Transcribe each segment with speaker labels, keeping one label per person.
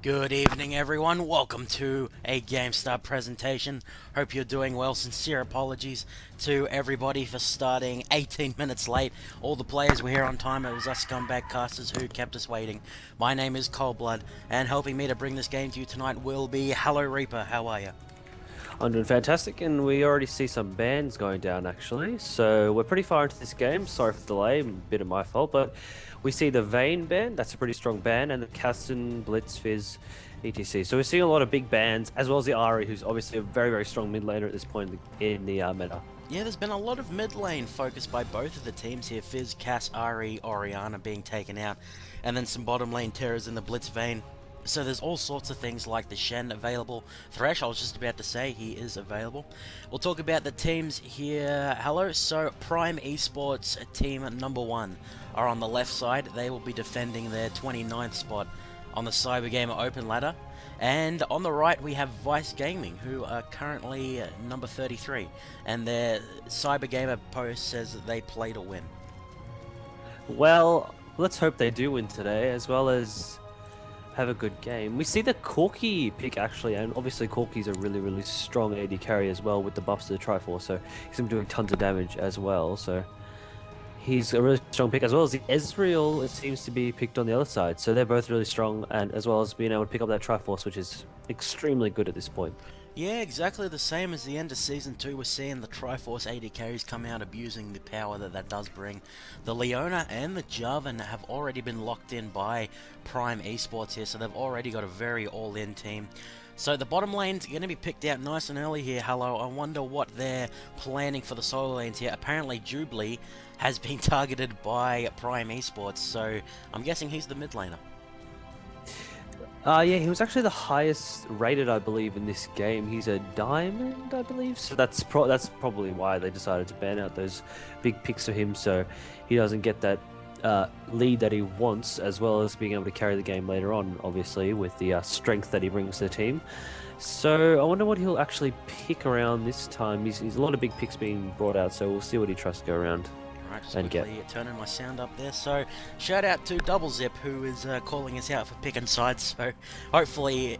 Speaker 1: Good evening, everyone. Welcome to a GameStar presentation. Hope you're doing well. Sincere apologies to everybody for starting 18 minutes late. All the players were here on time. It was us scumbag casters who kept us waiting. My name is Coldblood, and helping me to bring this game to you tonight will be Hello Reaper. How are you?
Speaker 2: I'm doing fantastic, and we already see some bans going down actually. So we're pretty far into this game. Sorry for the delay, a bit of my fault, but we see the Vayne ban, that's a pretty strong ban, and the Kasten, Blitz, Fizz, etc. So we're seeing a lot of big bans, as well as the Ari, who's obviously a very, very strong mid laner at this point in the meta.
Speaker 1: Yeah, there's been a lot of mid lane focus by both of the teams here. Fizz, Cass, Ari, Orianna being taken out, and then some bottom lane terrors in the Blitz vein. So there's all sorts of things like the Shen available. Thresh, I was just about to say, he is available. We'll talk about the teams here. Hello, so Prime Esports team number 1 are on the left side. They will be defending their 29th spot on the Cybergamer Open ladder. And on the right we have Vice Gaming, who are currently number 33. And their Cybergamer post says that they play to win.
Speaker 2: Well, let's hope they do win today, as well as have a good game. We see the Corki pick actually, and obviously Corki's a really, really strong AD carry as well with the buffs to the Triforce, so he's going to be doing tons of damage as well. So he's a really strong pick, as well as the Ezreal. It seems to be picked on the other side, so they're both really strong, and as well as being able to pick up that Triforce, which is extremely good at this point.
Speaker 1: Yeah, exactly the same as the end of Season 2. We're seeing the Triforce AD carries come out abusing the power that does bring. The Leona and the Jarvan have already been locked in by Prime Esports here, so they've already got a very all-in team. So the bottom lane's going to be picked out nice and early here, Hello. I wonder what they're planning for the solo lanes here. Apparently Jubilee has been targeted by Prime Esports, so I'm guessing he's the mid laner.
Speaker 2: Yeah, he was actually the highest rated, I believe, in this game. He's a diamond, I believe. So that's probably why they decided to ban out those big picks for him, so he doesn't get that lead that he wants, as well as being able to carry the game later on, obviously, with the strength that he brings to the team. So I wonder what he'll actually pick around this time. He's a lot of big picks being brought out, so we'll see what he tries to go around.
Speaker 1: Right, just
Speaker 2: And
Speaker 1: quickly turning my sound up there. So, shout out to Double Zip, who is calling us out for picking sides. So, hopefully,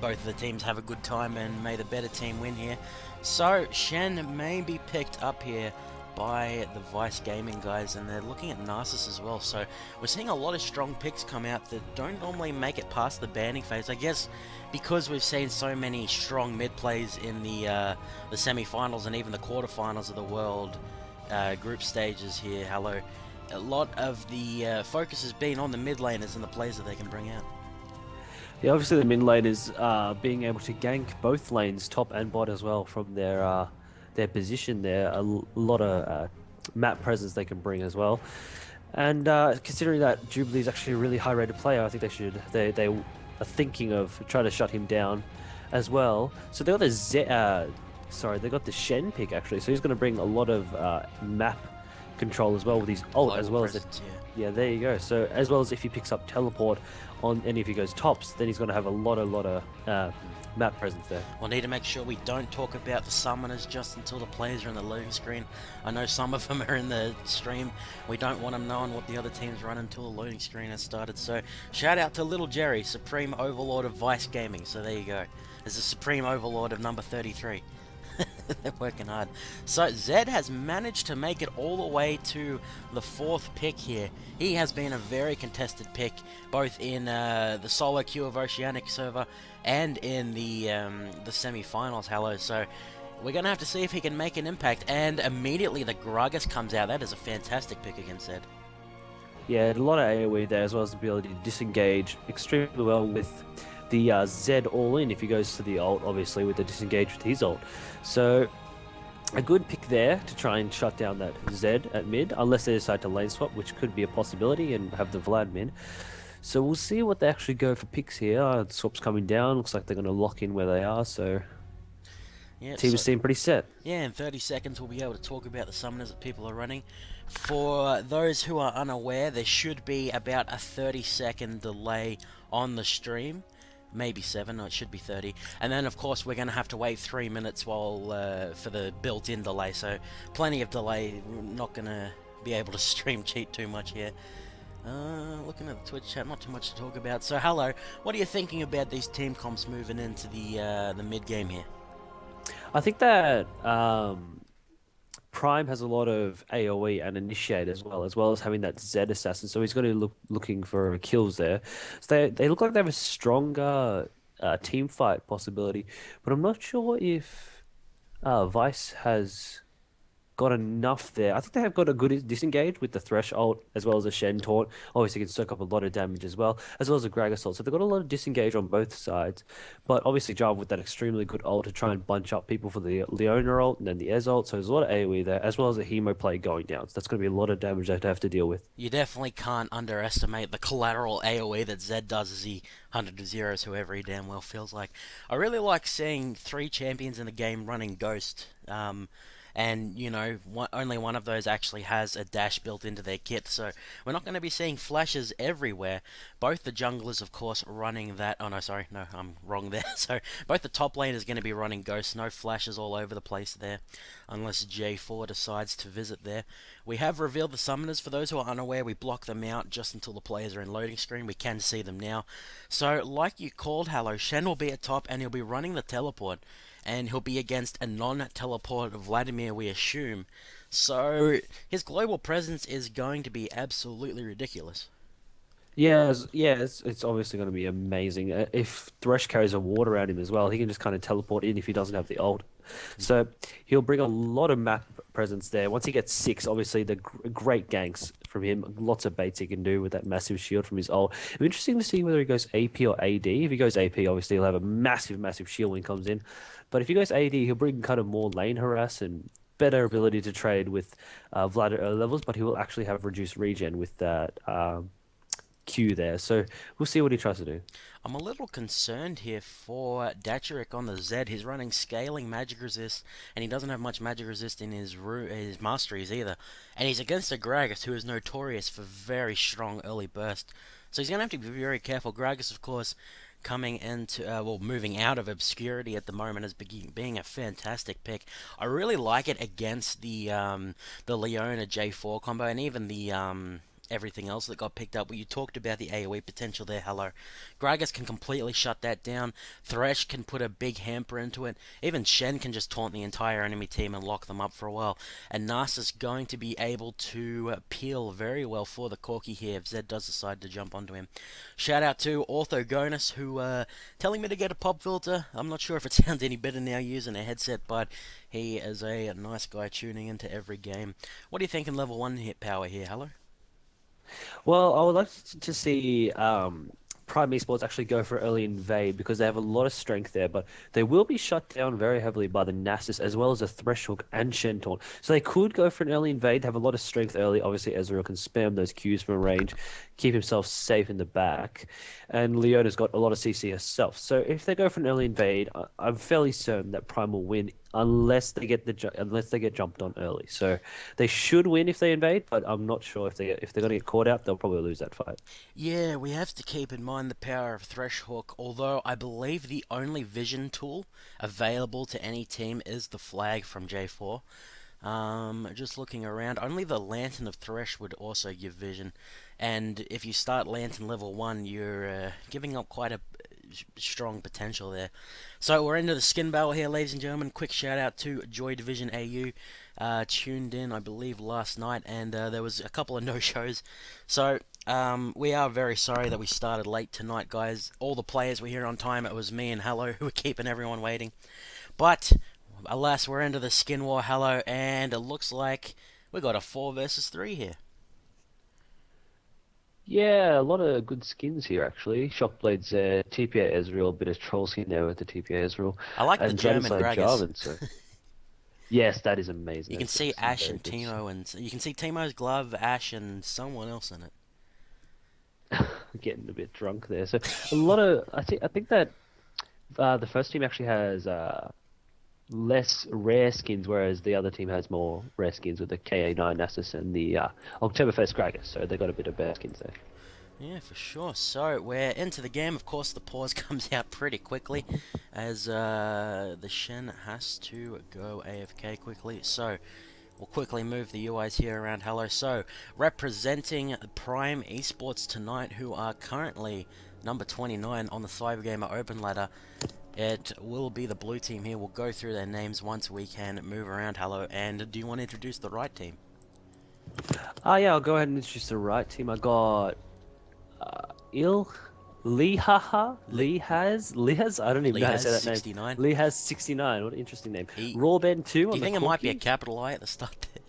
Speaker 1: both of the teams have a good time and may the better team win here. So, Shen may be picked up here by the Vice Gaming guys, and they're looking at Narcissus as well. So, we're seeing a lot of strong picks come out that don't normally make it past the banning phase. I guess because we've seen so many strong mid plays in the semi-finals and even the quarterfinals of the World group stages here, Hello. A lot of the focus has been on the mid laners and the plays that they can bring out.
Speaker 2: Yeah, obviously the mid lane is being able to gank both lanes, top and bot as well, from their position there. Lot of map presence they can bring as well. And considering that Jubilee is actually a really high rated player, I think they are thinking of trying to shut him down as well. So they got they got the Shen pick actually, so he's going to bring a lot of map control as well with his ult, as well as yeah, there you go. So as well as if he picks up teleport on any if he goes tops, then he's going to have a lot of map presence there.
Speaker 1: We'll need to make sure we don't talk about the summoners just until the players are in the loading screen. I know some of them are in the stream. We don't want them knowing what the other teams run until the loading screen has started. So shout out to Little Jerry, Supreme Overlord of Vice Gaming. So there you go. There's the Supreme Overlord of number 33. They're working hard. So Zed has managed to make it all the way to the 4th pick here. He has been a very contested pick, both in the solo queue of Oceanic server and in the semi-finals. Hello. So we're gonna have to see if he can make an impact. And immediately the Gragas comes out. That is a fantastic pick against Zed.
Speaker 2: Yeah, a lot of AoE there, as well as the ability to disengage extremely well with the Zed all-in if he goes to the ult, obviously, with the disengage with his ult. So a good pick there to try and shut down that Zed at mid, unless they decide to lane swap, which could be a possibility, and have the Vlad mid. So we'll see what they actually go for picks here. The swap's coming down. Looks like they're going to lock in where they are, so
Speaker 1: yeah,
Speaker 2: team seem pretty set.
Speaker 1: Yeah, in 30 seconds we'll be able to talk about the summoners that people are running. For those who are unaware, there should be about a 30-second delay on the stream. Maybe 7, no, it should be 30. And then, of course, we're going to have to wait 3 minutes while for the built-in delay. So, plenty of delay. We're not going to be able to stream cheat too much here. Looking at the Twitch chat, not too much to talk about. So, hello, what are you thinking about these team comps moving into the mid game here?
Speaker 2: I think that Prime has a lot of AoE and Initiate as well as having that Z assassin. So he's going to looking for kills there. So they look like they have a stronger team fight possibility, but I'm not sure if Vice has got enough there. I think they have got a good disengage with the Threshold as well as the Shen Taunt. Obviously, can soak up a lot of damage as well as a Greg Assault. So they've got a lot of disengage on both sides. But obviously, Java with that extremely good ult to try and bunch up people for the Leona ult and then the Ez ult. So there's a lot of AoE there, as well as the Hemo play going down. So that's going to be a lot of damage they have to deal with.
Speaker 1: You definitely can't underestimate the collateral AoE that Zed does as he 100 to zeros whoever he damn well feels like. I really like seeing three champions in the game running Ghost. And only one of those actually has a dash built into their kit, so we're not going to be seeing flashes everywhere. Both the junglers, of course, running that. Oh no, sorry, no, I'm wrong there. So both the top lane is going to be running Ghost, no flashes all over the place there, unless J4 decides to visit there. We have revealed the summoners. For those who are unaware, we block them out just until the players are in loading screen. We can see them now. So, like you called, Hallow, Shen will be at top and he'll be running the teleport. And he'll be against a non-teleport Vladimir, we assume. So, his global presence is going to be absolutely ridiculous.
Speaker 2: It's obviously going to be amazing. If Thresh carries a ward around him as well, he can just kind of teleport in if he doesn't have the ult. So he'll bring a lot of map presence there. Once he gets six, obviously the great ganks from him. Lots of baits he can do with that massive shield from his ult. It'll be interesting to see whether he goes AP or AD. If he goes AP, obviously he'll have a massive shield when he comes in. But if he goes AD, he'll bring kind of more lane harass and better ability to trade with Vlad levels, but he will actually have reduced regen with that. Q there. So we'll see what he tries to do.
Speaker 1: I'm a little concerned here for Dachurik on the Z. He's running scaling magic resist, and he doesn't have much magic resist in his masteries either. And he's against a Gragas who is notorious for very strong early burst. So he's going to have to be very careful. Gragas, of course, coming into, moving out of obscurity at the moment as being a fantastic pick. I really like it against the Leona J4 combo, and even the everything else that got picked up. Well, you talked about the AoE potential there, hello. Gragas can completely shut that down. Thresh can put a big hamper into it. Even Shen can just taunt the entire enemy team and lock them up for a while. And Narcissus going to be able to peel very well for the Corki here if Zed does decide to jump onto him. Shout out to Orthogonus who telling me to get a pop filter. I'm not sure if it sounds any better now using a headset, but he is a nice guy tuning into every game. What do you think in level 1 hit power here, hello?
Speaker 2: Well, I would like to see Prime Esports actually go for early invade because they have a lot of strength there, but they will be shut down very heavily by the Nasus as well as the Threshold and Shentorn. So they could go for an early invade, have a lot of strength early. Obviously, Ezreal can spam those Qs from range, keep himself safe in the back, and Leona's got a lot of CC herself. So if they go for an early invade, I'm fairly certain that Prime will win unless they get jumped on early. So they should win if they invade, but I'm not sure if they're going to get caught out, they'll probably lose that fight.
Speaker 1: Yeah, we have to keep in mind the power of Threshhawk, although I believe the only vision tool available to any team is the flag from J4. Just looking around, only the Lantern of Thresh would also give vision, and if you start Lantern level 1, you're giving up quite a strong potential there. So we're into the skin battle here, ladies and gentlemen. Quick shout out to Joy Division AU. Tuned in, I believe, last night, and there was a couple of no-shows. So we are very sorry that we started late tonight, guys. All the players were here on time. It was me and Hello who were keeping everyone waiting. But alas, we're into the skin war, Hello, and it looks like we got a 4 versus 3 here.
Speaker 2: Yeah, a lot of good skins here actually. Shockblade's there, TPA Ezreal, a bit of troll skin there with the TPA Ezreal,
Speaker 1: I like the
Speaker 2: and
Speaker 1: German
Speaker 2: Genocide
Speaker 1: Gragas.
Speaker 2: Jarvan. So yes, that is amazing.
Speaker 1: You can
Speaker 2: That's
Speaker 1: see
Speaker 2: some
Speaker 1: Ash
Speaker 2: very
Speaker 1: and
Speaker 2: good.
Speaker 1: Timo, and you can see Timo's glove, Ash, and someone else in it.
Speaker 2: Getting a bit drunk there. So a lot of I think that the first team actually has less rare skins, whereas the other team has more rare skins with the KA9 Nasus and the Oktoberfest Kragus. So they got a bit of bear skins there.
Speaker 1: Yeah, for sure. So we're into the game. Of course, the pause comes out pretty quickly, as the Shen has to go AFK quickly. So We'll quickly move the UIs here around. Hello. So, representing Prime Esports tonight, who are currently number 29 on the Cybergamer Open ladder, it will be the blue team here. We'll go through their names once we can move around. Hello. And do you want to introduce the right team?
Speaker 2: Yeah, I'll go ahead and introduce the right team. I got Il Lihaz. I don't even know how to say that name.
Speaker 1: 69.
Speaker 2: Lihaz 69. What an interesting name.
Speaker 1: E-
Speaker 2: Rawben 2
Speaker 1: Do
Speaker 2: on
Speaker 1: you
Speaker 2: the
Speaker 1: think it might be a
Speaker 2: corki.
Speaker 1: capital I at the start there?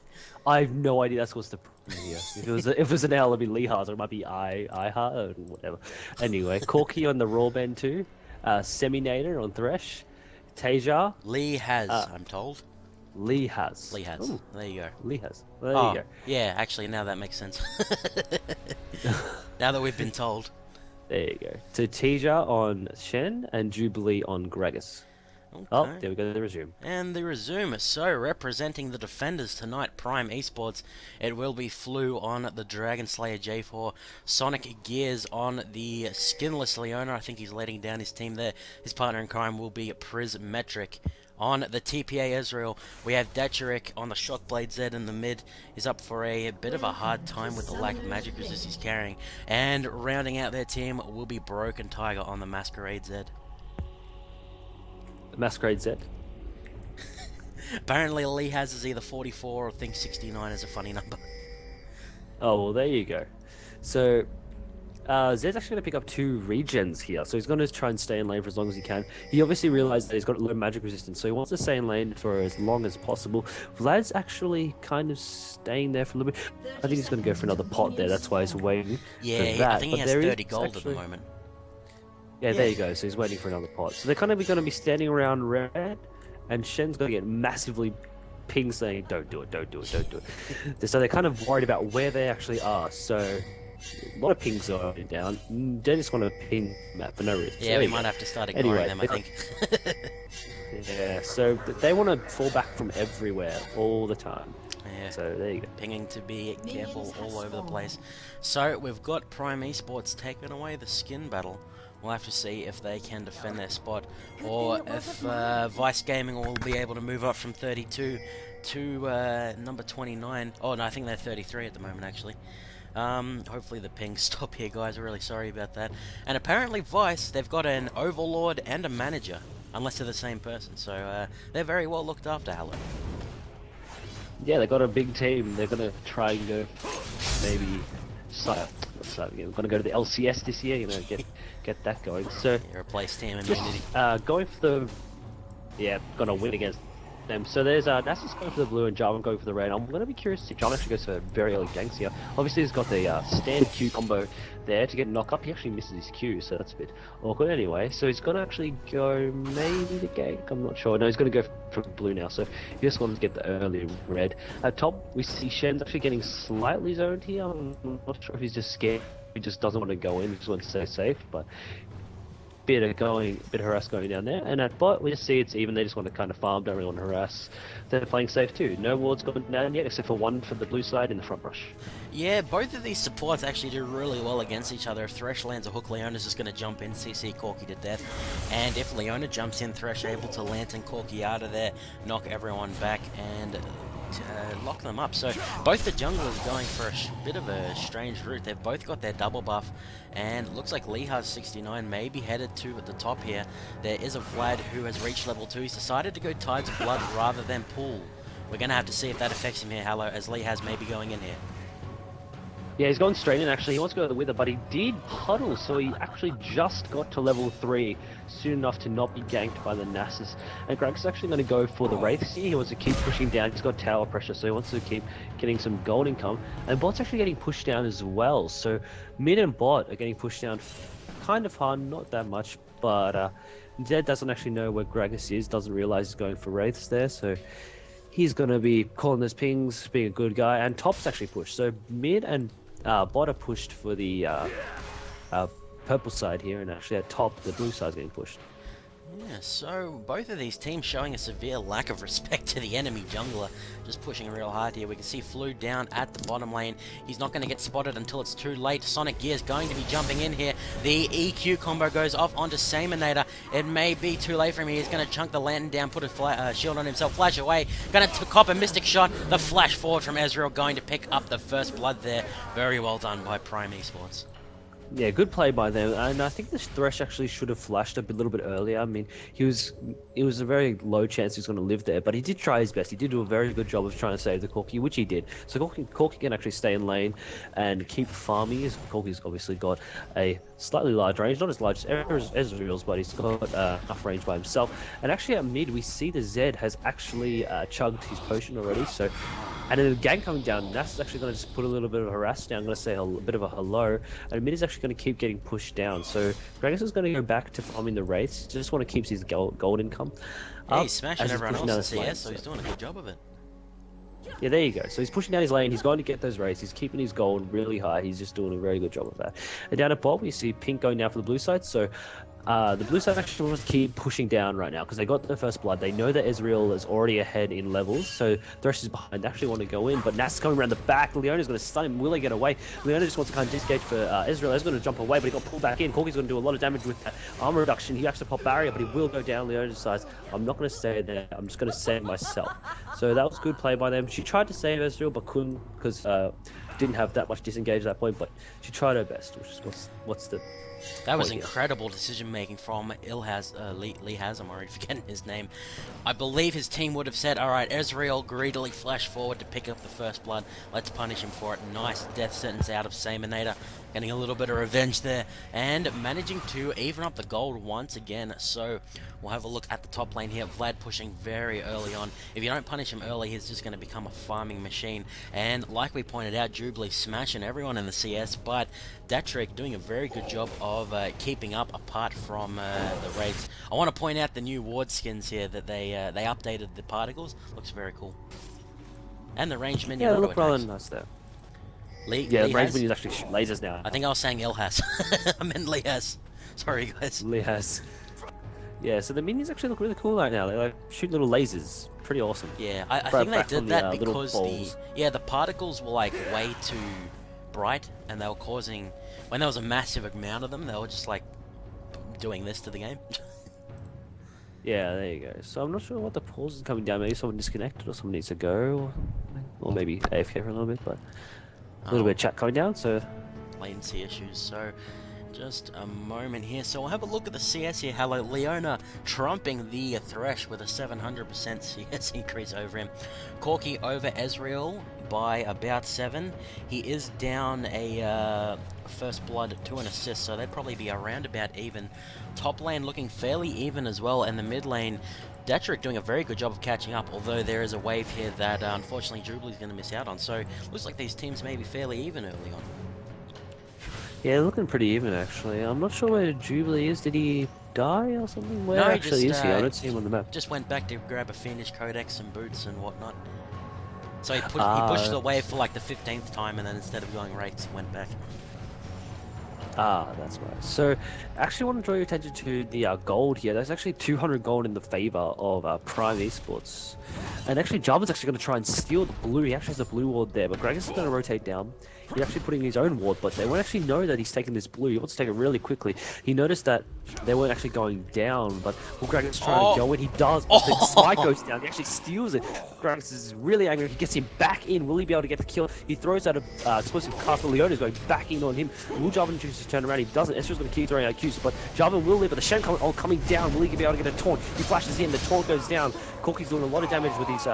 Speaker 2: I have no idea. That's what's the problem here. If it was an L, it'd be Lihaz, or it might be Iha, or whatever. Anyway, Corki on the Rawben 2. Seminator on Thresh. Teja.
Speaker 1: Lee has, I'm told.
Speaker 2: Lihaz.
Speaker 1: Lee has.
Speaker 2: Ooh,
Speaker 1: There you go.
Speaker 2: Lihaz. There
Speaker 1: Oh,
Speaker 2: you go.
Speaker 1: yeah, actually, now that makes sense. Now that we've been told.
Speaker 2: There you go. So Teja on Shen and Jubilee on Gragas.
Speaker 1: Okay.
Speaker 2: Oh, there we go, the resume.
Speaker 1: And the resume. So, representing the defenders tonight, Prime Esports, it will be Flu on the Dragon Slayer J4, Sonic Gears on the Skinless Leona. I think he's letting down his team there. His partner in crime will be Prismetric. On the TPA Israel, we have Dacherik on the Shockblade Z in the mid. He's up for a bit of a hard time with the lack of magic resist he's carrying. And rounding out their team will be Broken Tiger on the Masquerade Z.
Speaker 2: Masquerade Z.
Speaker 1: Apparently Lee has is either 44 or I think 69 is a funny number.
Speaker 2: Oh, well, there you go. So, Zed's actually going to pick up 2 regens here. So he's going to try and stay in lane for as long as he can. He obviously realized that he's got low magic resistance, so he wants to stay in lane for as long as possible. Vlad's actually kind of staying there for a little bit. I think he's going to go for another pot there. That's why he's waiting
Speaker 1: Yeah,
Speaker 2: for that.
Speaker 1: I think he
Speaker 2: But
Speaker 1: has
Speaker 2: there
Speaker 1: 30
Speaker 2: is
Speaker 1: gold
Speaker 2: actually...
Speaker 1: at the moment.
Speaker 2: Yeah, there you go. So he's waiting for another pot. So they're kind of going to be standing around red, and Shen's going to get massively ping saying, don't do it, don't do it, don't do it. So they're kind of worried about where they actually are. So a lot of pings are down. They just want to ping Matt for no reason.
Speaker 1: Yeah, we might have to start ignoring them, I think.
Speaker 2: Yeah, so they want to fall back from everywhere all the time.
Speaker 1: Yeah.
Speaker 2: So there you go.
Speaker 1: Pinging to be careful all over the place. So we've got Prime Esports taking away the skin battle. We'll have to see if they can defend their spot, or if Vice Gaming will be able to move up from 32 to number 29. Oh no, I think they're 33 at the moment actually. Hopefully the pings stop here, guys. I'm really sorry about that. And apparently Vice, they've got an Overlord and a manager, unless they're the same person. So they're very well looked after, Hello.
Speaker 2: Yeah, they got a big team. They're gonna try and go maybe we're gonna go to the LCS this year. You know, get that going. So
Speaker 1: Replace team
Speaker 2: just
Speaker 1: immunity.
Speaker 2: going for the gonna win against them. So there's Nasa's going for the blue and Jarvan going for the red. I'm gonna be curious if Jarvan actually goes for very early ganks here. Obviously he's got the stand Q combo there to get knock up. He actually misses his Q, so that's a bit awkward anyway. So he's gonna actually go maybe the gank. I'm not sure. No, he's gonna go for blue now. So he just wanted to get the early red. At top we see Shen's actually getting slightly zoned here. I'm not sure if he's just scared. He just doesn't want to go in. He just wants to stay safe, but bit of harass going down there. And at bot, we just see it's even. They just want to kind of farm, don't really want to harass. They're playing safe too. No wards going down yet, except for one for the blue side in the front rush.
Speaker 1: Yeah, both of these supports actually do really well against each other. If Thresh lands a hook, Leona's just going to jump in, CC Corki to death. And if Leona jumps in, Thresh able to lantern Corki out of there, knock everyone back, and lock them up. So both the junglers going for a bit of a strange route. They've both got their double buff, and it looks like Lihaz 69 may be headed to at the top here. There is a Vlad who has reached level 2. He's decided to go Tides of Blood rather than Pool. We're going to have to see if that affects him here, Hello, as Lihaz may be going in here.
Speaker 2: Yeah, he's going straight in actually. He wants to go to the Wither, but he did puddle, so he actually just got to level 3 soon enough to not be ganked by the Nasus. And Greg's actually going to go for the Wraiths here. He wants to keep pushing down. He's got tower pressure, so he wants to keep getting some gold income. And bot's actually getting pushed down as well. So mid and bot are getting pushed down kind of hard, not that much, but Zed doesn't actually know where Gragas is, doesn't realize he's going for Wraiths there, so he's going to be calling those pings, being a good guy. And top's actually pushed, so mid and bot are pushed for the purple side here, and actually at top, the blue side's getting pushed.
Speaker 1: Yeah, so both of these teams showing a severe lack of respect to the enemy jungler. Just pushing real hard here. We can see Flu down at the bottom lane. He's not going to get spotted until it's too late. Sonic Gear's going to be jumping in here. The EQ combo goes off onto Saminator. It may be too late for him. He's going to chunk the lantern down, put a shield on himself, flash away. Going to cop a Mystic Shot. The flash forward from Ezreal going to pick up the first blood there. Very well done by Prime Esports.
Speaker 2: Yeah, good play by them, and I think this Thresh actually should have flashed a little bit earlier. I mean, it was a very low chance he was going to live there, but he did try his best. He did do a very good job of trying to save the Corki, which he did. So Corki can actually stay in lane and keep farming. Corki's obviously got a slightly large range, not as large as Ezreal's, but he's got enough range by himself. And actually at mid, we see the Zed has actually chugged his potion already, so... And then the gang coming down, Nass is actually going to just put a little bit of a harass down. I'm going to say a bit of a hello. And mid is actually going to keep getting pushed down. So Gragas is going to go back to farming the wraiths. Just want to keep his gold income.
Speaker 1: Yeah, he's smashing everyone else in CS, so he's doing a good job of it.
Speaker 2: Yeah, there you go. So he's pushing down his lane. He's going to get those wraiths. He's keeping his gold really high. He's just doing a very good job of that. And down at bottom, we see Pink going down for the blue side. So the blue side actually wants to keep pushing down right now because they got the first blood. They know that Ezreal is already ahead in levels, so Thresh is behind. They actually want to go in, but Nass is coming around the back. Leona's going to stun him. Will he get away? Leona just wants to kind of disengage for Ezreal. Ezreal's going to jump away, but he got pulled back in. Corki's going to do a lot of damage with that armor reduction. He actually pop barrier, but he will go down. Leona decides, I'm not going to stay there. I'm just going to save myself. So that was good play by them. She tried to save Ezreal, but couldn't because didn't have that much disengage at that point, but she tried her best, which is what's the...
Speaker 1: That was incredible decision-making from Lee Has, I'm already forgetting his name. I believe his team would have said, alright, Ezreal greedily flashed forward to pick up the first blood. Let's punish him for it. Nice death sentence out of Saminator. Getting a little bit of revenge there. And managing to even up the gold once again. So, we'll have a look at the top lane here. Vlad pushing very early on. If you don't punish him early, he's just going to become a farming machine. And like we pointed out, Jubilee smashing everyone in the CS, but Datrick doing a very good job of keeping up apart from the raids. I want to point out the new ward skins here that they updated the particles. Looks very cool. And the range menu.
Speaker 2: Yeah, they look rather nice there.
Speaker 1: The
Speaker 2: range menu actually shoot lasers now.
Speaker 1: I think I was saying Ilhas. I meant Lee Has. Sorry, guys.
Speaker 2: Lee Has. Yeah, so the minions actually look really cool right now. They like shoot little lasers. Pretty awesome.
Speaker 1: Yeah, I think they did that because the particles were like way too bright, and they were causing, when there was a massive amount of them, they were just like doing this to the game.
Speaker 2: Yeah, there you go. So I'm not sure what the pause is coming down. Maybe someone disconnected or someone needs to go, or maybe AFK for a little bit, but a little bit of chat coming down, so...
Speaker 1: Latency issues, so just a moment here. So we'll have a look at the CS here. Hello, Leona trumping the Thresh with a 700% CS increase over him. Corki over Ezreal by about 7. He is down a first blood to an assist, so they'd probably be around about even. Top lane looking fairly even as well, and the mid lane, Datrick doing a very good job of catching up, although there is a wave here that unfortunately Jubilee's going to miss out on. So looks like these teams may be fairly even early on.
Speaker 2: Yeah, looking pretty even actually. I'm not sure where Jubilee is. Did he die or something? Where
Speaker 1: no,
Speaker 2: actually
Speaker 1: just,
Speaker 2: is he? I don't see him on the map.
Speaker 1: Just went back to grab a Fiendish Codex and boots and whatnot. So he pushed the wave for like the 15th time, and then instead of going rates, he went back.
Speaker 2: Ah, that's right. So, actually want to draw your attention to the gold here. There's actually 200 gold in the favor of Prime Esports. And actually, Jarvan's actually going to try and steal the blue. He actually has a blue ward there, but Gragas is going to rotate down. He's actually putting his own ward, but they won't actually know that he's taking this blue. He wants to take it really quickly. He noticed that they weren't actually going down, but Gragas is trying to go in. He does, but the smite goes down. He actually steals it. Gragas is really angry. He gets him back in. Will he be able to get the kill? He throws out a explosive cast, but Leona's going back in on him. Will Jarvan choose to turn around? He doesn't. Ezreal's going to keep throwing out Qs, but Jarvan will live, but the Shen coming down. Will he be able to get a taunt? He flashes in. The taunt goes down. Corki's doing a lot of damage with his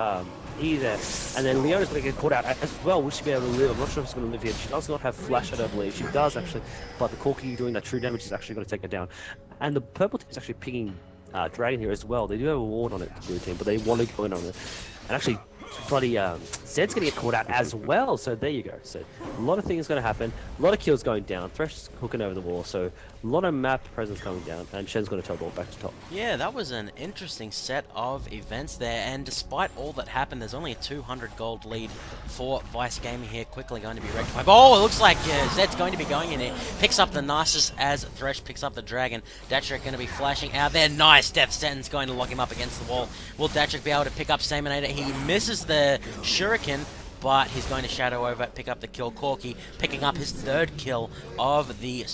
Speaker 2: E there. And then Leona's going to get caught out as well. Will she be able to live? I'm not sure if she's going to live here. She does not have flash, I don't believe. She does actually, but the Corki doing that true damage is actually going to take her down. And the purple team is actually picking Dragon here as well. They do have a ward on it, the blue team, but they want to go in on it. And actually, bloody Zed's going to get caught out as well. So there you go. So a lot of things going to happen. A lot of kills going down. Thresh's hooking over the wall. So a lot of map presence coming down. And Shen's going to teleport back to top.
Speaker 1: Yeah, that was an interesting set of events there, and despite all that happened, there's only a 200 gold lead for Vice Gaming here, quickly going to be rectified. Oh, it looks like Zed's going to be going in here. Picks up the Narcissus as Thresh picks up the Dragon. Datchrik going to be flashing out there. Nice, Death Sentence going to lock him up against the wall. Will Datchrik be able to pick up Saminator? He misses the Shuriken, but he's going to shadow over, pick up the kill. Corki picking up his third kill of the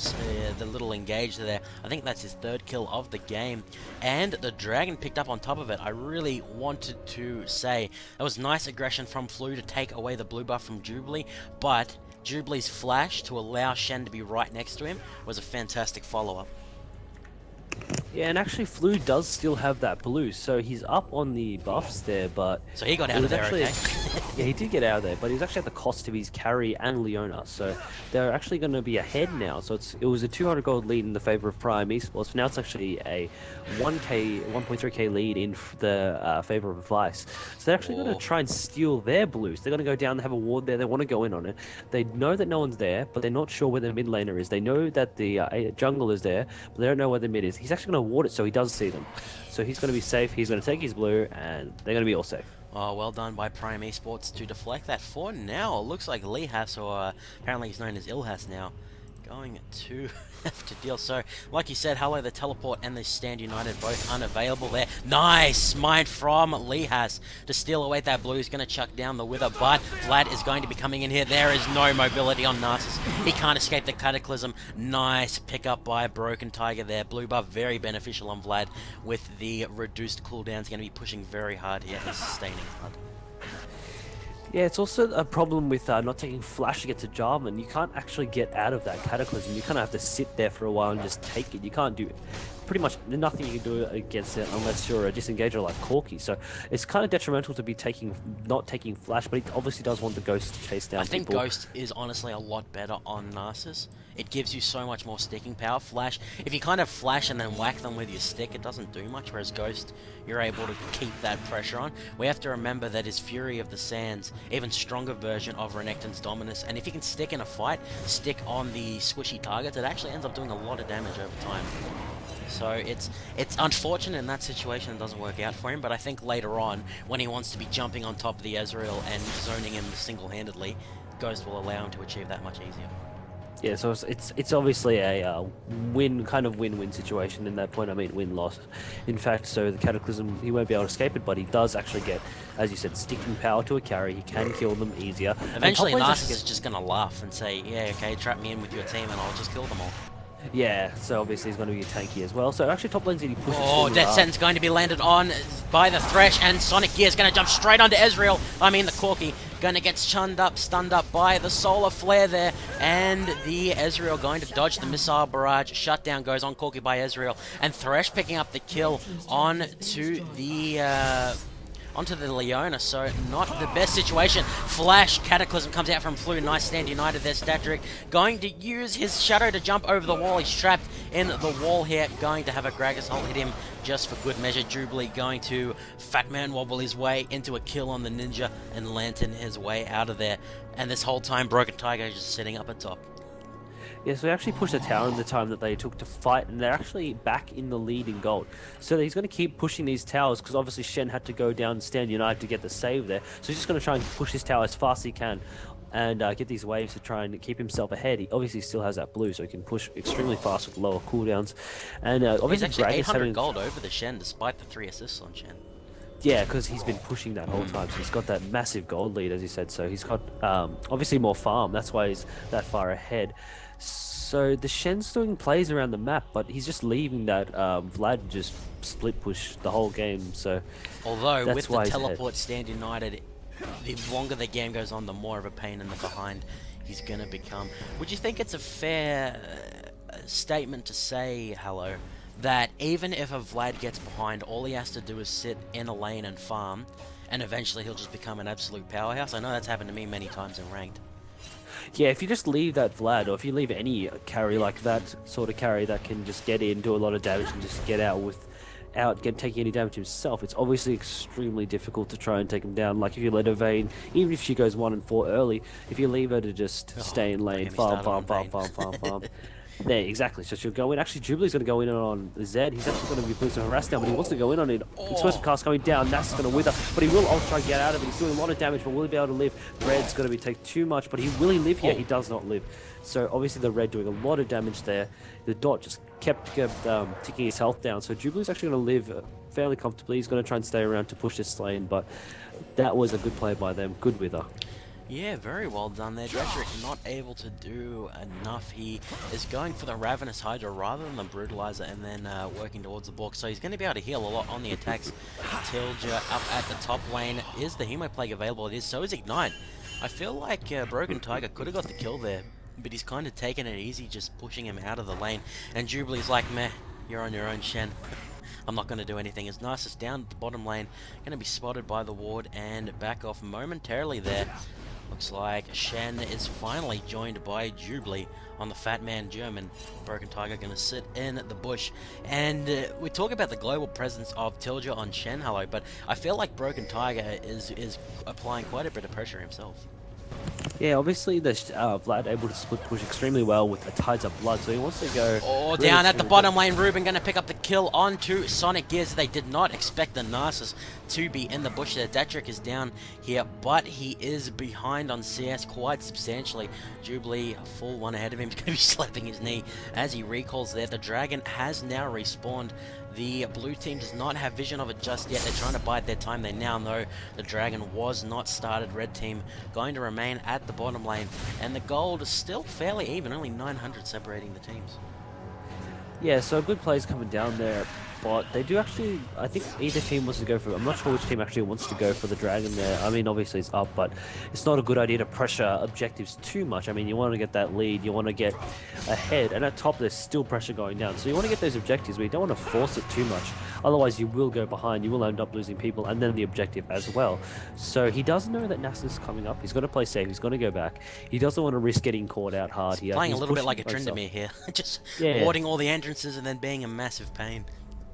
Speaker 1: little engage there. I think that's his third kill of the game. And the Dragon picked up on top of it. I really wanted to say that was nice aggression from Flu to take away the blue buff from Jubilee, but Jubilee's flash to allow Shen to be right next to him was a fantastic follow-up.
Speaker 2: Yeah, and actually Flu does still have that blue, so he's up on the buffs there, but...
Speaker 1: So he got out of there,
Speaker 2: actually,
Speaker 1: okay?
Speaker 2: Yeah, he did get out of there, but he was actually at the cost of his carry and Leona, so they're actually going to be ahead now. So it was a 200 gold lead in the favor of Prime Esports. Now it's actually a 1.3k lead in the favor of Vice. So they're actually going to try and steal their blues. They're going to go down, they have a ward there, they want to go in on it. They know that no one's there, but they're not sure where the mid laner is. They know that the jungle is there, but they don't know where the mid is. He's actually going to ward it so he does see them. So he's going to be safe, he's going to take his blue, and they're going to be all safe.
Speaker 1: Oh, well done by Prime Esports to deflect that. For now, it looks like Lehas, or apparently he's known as Ilhas now, going to have to deal. So, like you said, hello, the teleport and the Stand United both unavailable there. Nice mind from Lehas to steal away that blue. He's going to chuck down the Wither, but Vlad is going to be coming in here. There is no mobility on Narcissus. He can't escape the Cataclysm. Nice pickup by Broken Tiger there. Blue buff very beneficial on Vlad with the reduced cooldowns. Going to be pushing very hard here and sustaining hard.
Speaker 2: Yeah, it's also a problem with not taking flash to get to Jarvan. You can't actually get out of that Cataclysm. You kind of have to sit there for a while and just take it. You can't do it. Pretty much nothing you can do against it unless you're a disengager like Corki. So it's kind of detrimental to be not taking flash, but he obviously does want the Ghost to chase down people.
Speaker 1: I think Ghost is honestly a lot better on Narcissus. It gives you so much more sticking power. Flash, if you kind of flash and then whack them with your stick, it doesn't do much, whereas Ghost, you're able to keep that pressure on. We have to remember that his Fury of the Sands, even stronger version of Renekton's Dominus, and if you can stick in a fight, stick on the squishy targets, it actually ends up doing a lot of damage over time. So it's unfortunate in that situation it doesn't work out for him, but I think later on, when he wants to be jumping on top of the Ezreal and zoning him single-handedly, Ghost will allow him to achieve that much easier.
Speaker 2: Yeah, so it's obviously a win-win situation in that point. I mean, win-loss. In fact, so the Cataclysm, he won't be able to escape it, but he does actually get, as you said, sticking power to a carry. He can kill them easier.
Speaker 1: Eventually, Narcissus is just going to laugh and say, yeah, okay, trap me in with your team and I'll just kill them all.
Speaker 2: Yeah, so obviously he's going to be tanky as well. So actually top lane's he pushes
Speaker 1: Death Sentence going to be landed on by the Thresh, and Sonic Gear is going to jump straight onto Ezreal. I mean the Corki. Going to get stunned up by the Solar Flare there, and the Ezreal going to dodge the Missile Barrage. Shutdown goes on Corki by Ezreal, and Thresh picking up the kill onto the Leona, so not the best situation. Flash, Cataclysm comes out from Flu. Nice Stand United there. Statrik going to use his Shadow to jump over the wall. He's trapped in the wall here. Going to have a Gragas ult hit him just for good measure. Jubilee going to Fat Man wobble his way into a kill on the Ninja and Lantern his way out of there. And this whole time, Broken Tiger is just sitting up atop.
Speaker 2: Yeah, so they actually pushed the tower in the time that they took to fight, and they're actually back in the lead in gold. So he's going to keep pushing these towers, because obviously Shen had to go down and Stand United to get the save there. So he's just going to try and push his tower as fast as he can, and get these waves to try and keep himself ahead. He obviously still has that blue, so he can push extremely fast with lower cooldowns. And obviously
Speaker 1: he's actually 800
Speaker 2: having...
Speaker 1: gold over the Shen, despite the 3 assists on Shen.
Speaker 2: Yeah, because he's been pushing that whole time, so he's got that massive gold lead, as you said. So he's got obviously more farm. That's why he's that far ahead. So the Shen's doing plays around the map, but he's just leaving that Vlad just split push the whole game. So
Speaker 1: although with the teleport Stand United, the longer the game goes on, the more of a pain in the behind he's going to become. Would you think it's a fair statement to say, hello, that even if a Vlad gets behind, all he has to do is sit in a lane and farm, and eventually he'll just become an absolute powerhouse? I know that's happened to me many times in ranked.
Speaker 2: Yeah, if you just leave that Vlad, or if you leave any carry like that sort of carry that can just get in, do a lot of damage, and just get out with without taking any damage himself, it's obviously extremely difficult to try and take him down. Like if you let her Vayne, even if she goes 1 and 4 early, if you leave her to just
Speaker 1: Oh,
Speaker 2: stay in
Speaker 1: don't
Speaker 2: lane,
Speaker 1: get me
Speaker 2: farm,
Speaker 1: started
Speaker 2: farm,
Speaker 1: on
Speaker 2: farm,
Speaker 1: Vayne.
Speaker 2: farm, farm, farm. There, exactly. So she'll go in. Actually, Jubilee's going to go in on Zed. He's actually going to be putting some harass down, but he wants to go in on it. Explosive
Speaker 1: Oh,
Speaker 2: cast coming down. Nass is going to wither, but he will also try to get out of it. He's doing a lot of damage, but will he be able to live? Red's going to be take too much, but will he live here?
Speaker 1: oh.
Speaker 2: He does not live. So obviously the Red doing a lot of damage there. The Dot just kept ticking his health down. So Jubilee's actually going to live fairly comfortably. He's going to try and stay around to push this lane, but that was a good play by them. Good wither.
Speaker 1: Yeah, very well done there. Dedrick not able to do enough. He is going for the Ravenous Hydra rather than the Brutalizer and then working towards the Bork. So he's going to be able to heal a lot on the attacks. Tilja up at the top lane. Is the Hemo Plague available? It is. So is Ignite. I feel like Broken Tiger could have got the kill there, but he's kind of taken it easy, just pushing him out of the lane. And Jubilee's like, meh, you're on your own, Shen. I'm not going to do anything. As Narcissus down at the bottom lane, going to be spotted by the ward and back off momentarily there. Looks like Shen is finally joined by Jubilee on the Fat Man German. Broken Tiger going to sit in the bush. And we talk about the global presence of Tilja on Shen, hello, but I feel like Broken Tiger is applying quite a bit of pressure himself.
Speaker 2: Yeah, obviously the Vlad able to split push extremely well with the Tides of Blood, so he wants to go.
Speaker 1: Oh,
Speaker 2: really
Speaker 1: down at the
Speaker 2: smooth.
Speaker 1: bottom lane, Ruben going to pick up the kill onto Sonic Gears. They did not expect the Narcissus to be in the bush there. Datrick is down here, but he is behind on CS quite substantially. Jubilee, a full one ahead of him, is going to be slapping his knee as he recalls there. The Dragon has now respawned. The blue team does not have vision of it just yet. They're trying to bide their time. They now know the Dragon was not started. Red team going to remain at the bottom lane. And the gold is still fairly even, only 900 separating the teams.
Speaker 2: Yeah, so good plays coming down there, but they do actually, I think either team wants to go for, I'm not sure which team actually wants to go for the Dragon there. I mean, obviously it's up, but it's not a good idea to pressure objectives too much. I mean, you want to get that lead, you want to get ahead, and at top there's still pressure going down. So you want to get those objectives, but you don't want to force it too much. Otherwise you will go behind, you will end up losing people, and then the objective as well. So he does know that Nasus is coming up, he's going to play safe, he's going to go back. He doesn't want to risk getting caught out hard here.
Speaker 1: Playing
Speaker 2: He's
Speaker 1: a little bit
Speaker 2: pushing
Speaker 1: like a
Speaker 2: himself.
Speaker 1: Tryndamere here. Just
Speaker 2: Yeah.
Speaker 1: warding all the entrances and then being a massive pain.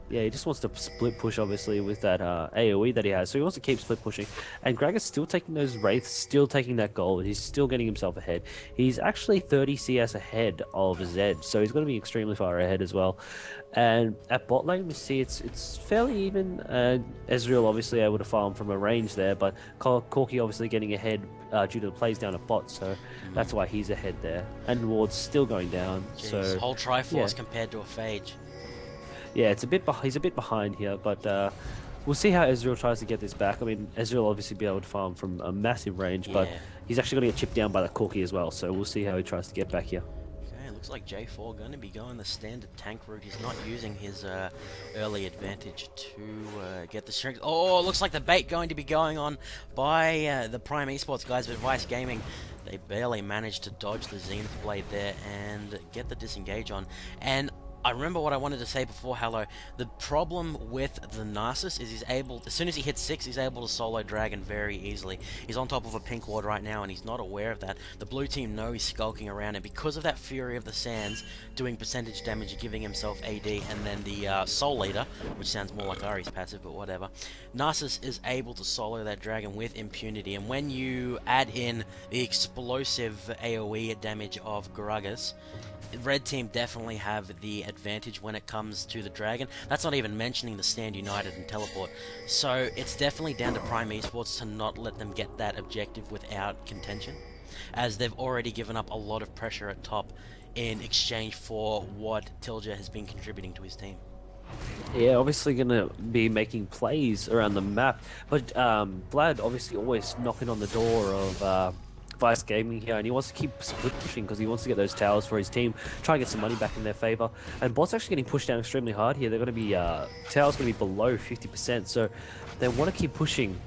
Speaker 2: Yeah, he just wants to split push, obviously, with that AoE that he has. So he wants to keep split pushing. And Greg is still taking those Wraiths, still taking that gold. He's still getting himself ahead. He's actually 30 CS ahead of Zed, so he's going to be extremely far ahead as well. And at bot lane, we see it's fairly even. Ezreal obviously able to farm from a range there, but Corki obviously getting ahead due to the plays down at bot, so that's why he's ahead there. And Ward's still going down.
Speaker 1: Jeez,
Speaker 2: So
Speaker 1: whole Triforce
Speaker 2: yeah.
Speaker 1: compared to a Phage.
Speaker 2: Yeah, it's a bit. He's a bit behind here, but we'll see how Ezreal tries to get this back. I mean, Ezreal obviously be able to farm from a massive range, but
Speaker 1: Yeah.
Speaker 2: he's actually going to get chipped down by the Corki as well. So we'll see how he tries to get back here.
Speaker 1: Okay, looks like J4 going to be going the standard tank route. He's not using his early advantage to get the strength. Oh, looks like the bait going to be going on by the Prime Esports guys with Vice Gaming. They barely managed to dodge the Zenith Blade there and get the disengage on. And I remember what I wanted to say before, hello. The problem with the Narcissus is he's able, as soon as he hits 6, he's able to solo Dragon very easily. He's on top of a pink ward right now, and he's not aware of that. The blue team know he's skulking around, and because of that Fury of the Sands, doing percentage damage, giving himself AD, and then the Soul Eater, which sounds more like Ari's passive, but whatever, Narcissus is able to solo that Dragon with impunity, and when you add in the explosive AoE damage of Gragas, Red team definitely have the advantage when it comes to the Dragon. That's not even mentioning the Stand United and Teleport. So it's definitely down to Prime Esports to not let them get that objective without contention, as they've already given up a lot of pressure at top in exchange for what Tilja has been contributing to his team.
Speaker 2: Yeah, obviously going to be making plays around the map, but Vlad obviously always knocking on the door of Vice Gaming here, and he wants to keep split pushing because he wants to get those towers for his team, try and get some money back in their favor. And bot's actually getting pushed down extremely hard here. They're going to be towers going to be below 50%, so they want to keep pushing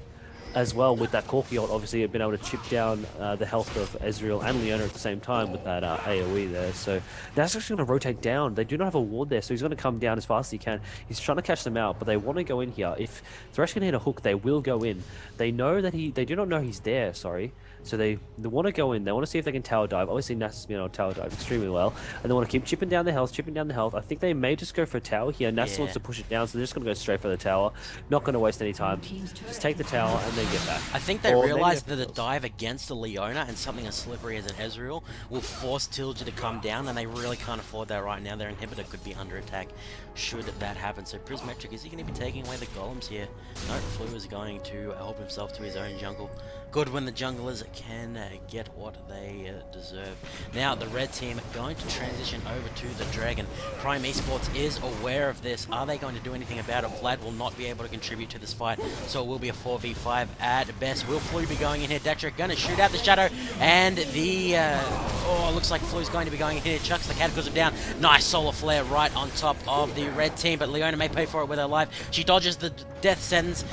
Speaker 2: as well with that Corki ult. Obviously, have been able to chip down the health of Ezreal and Leona at the same time with that AoE there. So that's actually going to rotate down. They do not have a ward there, so he's going to come down as fast as he can. He's trying to catch them out, but they want to go in here. If Thresh can hit a hook, they will go in. They know that they do not know he's there, sorry. So they want to go in. They want to see if they can tower dive. Obviously, Nasus being able to tower dive extremely well, and they want to keep chipping down the health, chipping down the health. I think they may just go for a tower here. Nasus wants
Speaker 1: Yeah.
Speaker 2: to push it down, so they're just going to go straight for the tower. Not going to waste any time. Just take the tower and then get back.
Speaker 1: I think they
Speaker 2: Or maybe
Speaker 1: realized
Speaker 2: go
Speaker 1: that a
Speaker 2: for kills.
Speaker 1: dive against a Leona and something as slippery as an Ezreal will force Tilja to come down, and they really can't afford that right now. Their inhibitor could be under attack should that happen. So Prismatic, is he going to be taking away the golems here? No, Flu is going to help himself to his own jungle. Good when the junglers can get what they deserve. Now the red team going to transition over to the Dragon. Prime Esports is aware of this. Are they going to do anything about it? Vlad will not be able to contribute to this fight, so it will be a 4v5 at best. Will Flu be going in here? Detrick going to shoot out the Shadow, and the... oh, looks like Flu's going to be going in here. Chucks the Cataclysm down. Nice Solar Flare right on top of the red team, but Leona may pay for it with her life. She dodges the death sentence,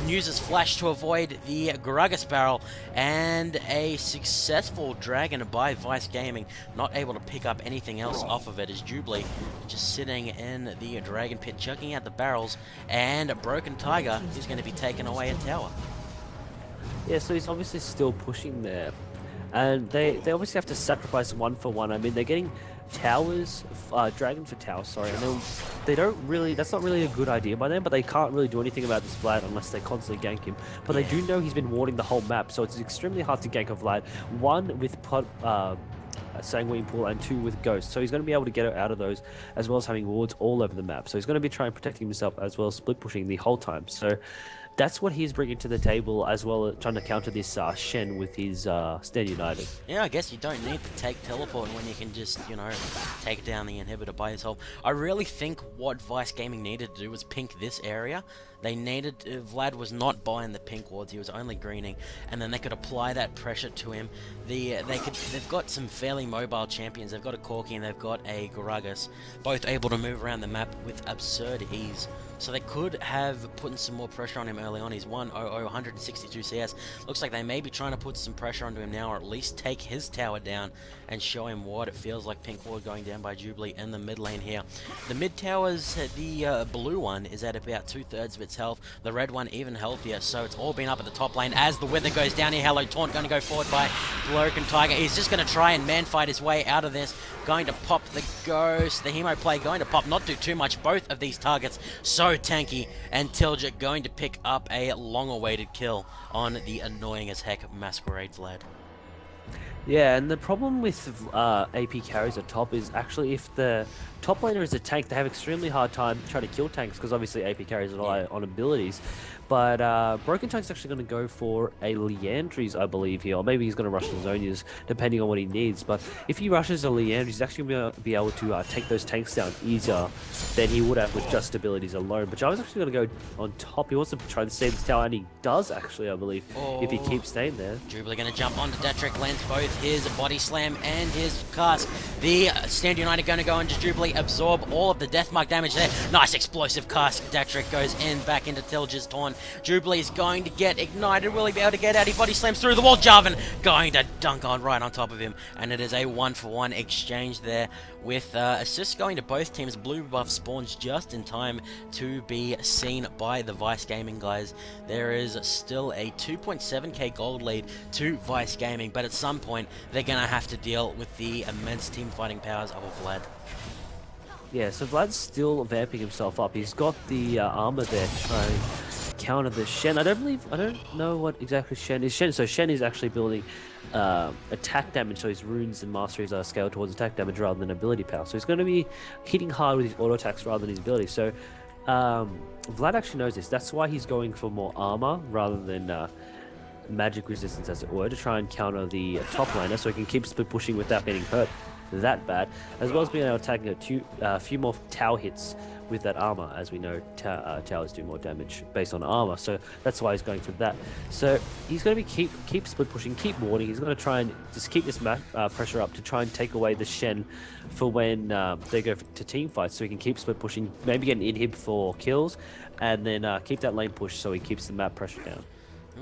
Speaker 1: uses Flash to avoid the Gragas barrel, and a successful Dragon by Vice Gaming. Not able to pick up anything else off of it, as Jubilee just sitting in the Dragon Pit, chucking out the barrels, and a Broken Tiger is going to be taking away a tower.
Speaker 2: Yeah, so he's obviously still pushing there. And they obviously have to sacrifice one for one. I mean, they're getting towers, dragon for towers, sorry, and they don't really, that's not really a good idea by them, but they can't really do anything about this Vlad unless they constantly gank him. But they do know he's been warding the whole map, so it's extremely hard to gank a Vlad. One with Sanguine Pool and two with Ghost, so he's going to be able to get out of those, as well as having wards all over the map. So he's going to be trying protecting himself as well as split pushing the whole time. So that's what he's bringing to the table, as well as trying to counter this Shen with his Stand United.
Speaker 1: Yeah, I guess you don't need to take teleport when you can just, you know, take down the inhibitor by yourself. I really think what Vice Gaming needed to do was pink this area. They needed... Vlad was not buying the pink wards, he was only greening, and then they could apply that pressure to him. They've got some fairly mobile champions. They've got a Corki and they've got a Gragas, both able to move around the map with absurd ease. So they could have put some more pressure on him early on. He's 100, 162 CS. Looks like they may be trying to put some pressure onto him now, or at least take his tower down and show him what it feels like. Pink ward going down by Jubilee in the mid lane here. The mid towers, the blue one is at about 2/3 of its health. The red one even healthier, so it's all been up at the top lane. As the Wither goes down here, Hello Taunt going to go forward by Broken Tiger. He's just going to try and man fight his way out of this. Going to pop the Ghost. The Hemo play going to pop, not do too much. Both of these targets so tanky, and Tilja going to pick up a long-awaited kill on the annoying as heck Masquerade Vlad.
Speaker 2: Yeah, and the problem with AP carries at top is actually if the top laner is a tank, they have extremely hard time trying to kill tanks, because obviously AP carries rely on abilities. But Broken Tank's actually going to go for a Leandries, I believe, here. Or maybe he's going to rush the Zonias, depending on what he needs. But if he rushes a Leandries, he's actually going to be able to take those tanks down easier than he would have with just abilities alone. But Jarvan's actually going to go on top. He wants to try to save this tower, and he does, actually, I believe, if he keeps staying there.
Speaker 1: Jubilee going to jump onto Detrick, lands both his body slam and his cast. The Stand United going to go into Jubilee, absorb all of the deathmark damage there. Nice explosive cast. Detrick goes in, back into Tilja's Taunt. Jubilee is going to get ignited. Will he be able to get out? He body slams through the wall. Jarvan going to dunk on right on top of him. And it is a 1-for-1 exchange there, with assists going to both teams. Blue buff spawns just in time to be seen by the Vice Gaming guys. There is still a 2.7k gold lead to Vice Gaming, but at some point they're going to have to deal with the immense team fighting powers of a Vlad.
Speaker 2: Yeah, so Vlad's still vamping himself up. He's got the armor there to try and counter the Shen. I don't know what exactly Shen is. So Shen is actually building attack damage, so his runes and masteries are scaled towards attack damage rather than ability power. So he's going to be hitting hard with his auto attacks rather than his ability. So Vlad actually knows this. That's why he's going for more armor rather than magic resistance, as it were, to try and counter the top laner, so he can keep split pushing without getting hurt that bad, as well as being able to attack a few more tower hits with that armor. As we know, towers do more damage based on armor, so that's why he's going for that. So he's going to be keep split pushing, keep warding. He's going to try and just keep this pressure up to try and take away the Shen for when they go to team fights, so he can keep split pushing, maybe get an inhib for kills, and then keep that lane push so he keeps the map pressure down.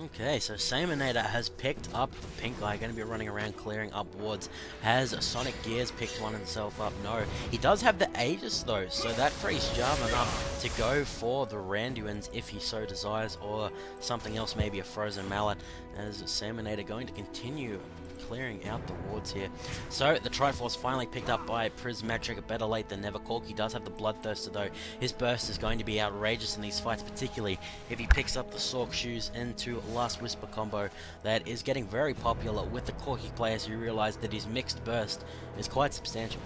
Speaker 1: Okay, so Saminator has picked up Pink Guy, going to be running around clearing up wards. Has Sonic Gears picked one himself up? No. He does have the Aegis though, so that frees Java enough to go for the Randuins if he so desires, or something else, maybe a Frozen Mallet, as Saminator going to continue clearing out the wards here. So the Triforce finally picked up by Prismatric, better late than never. Corky does have the Bloodthirster though. His burst is going to be outrageous in these fights, particularly if he picks up the Sork Shoes into Last Whisper combo that is getting very popular with the Corky players who realize that his mixed burst is quite substantial.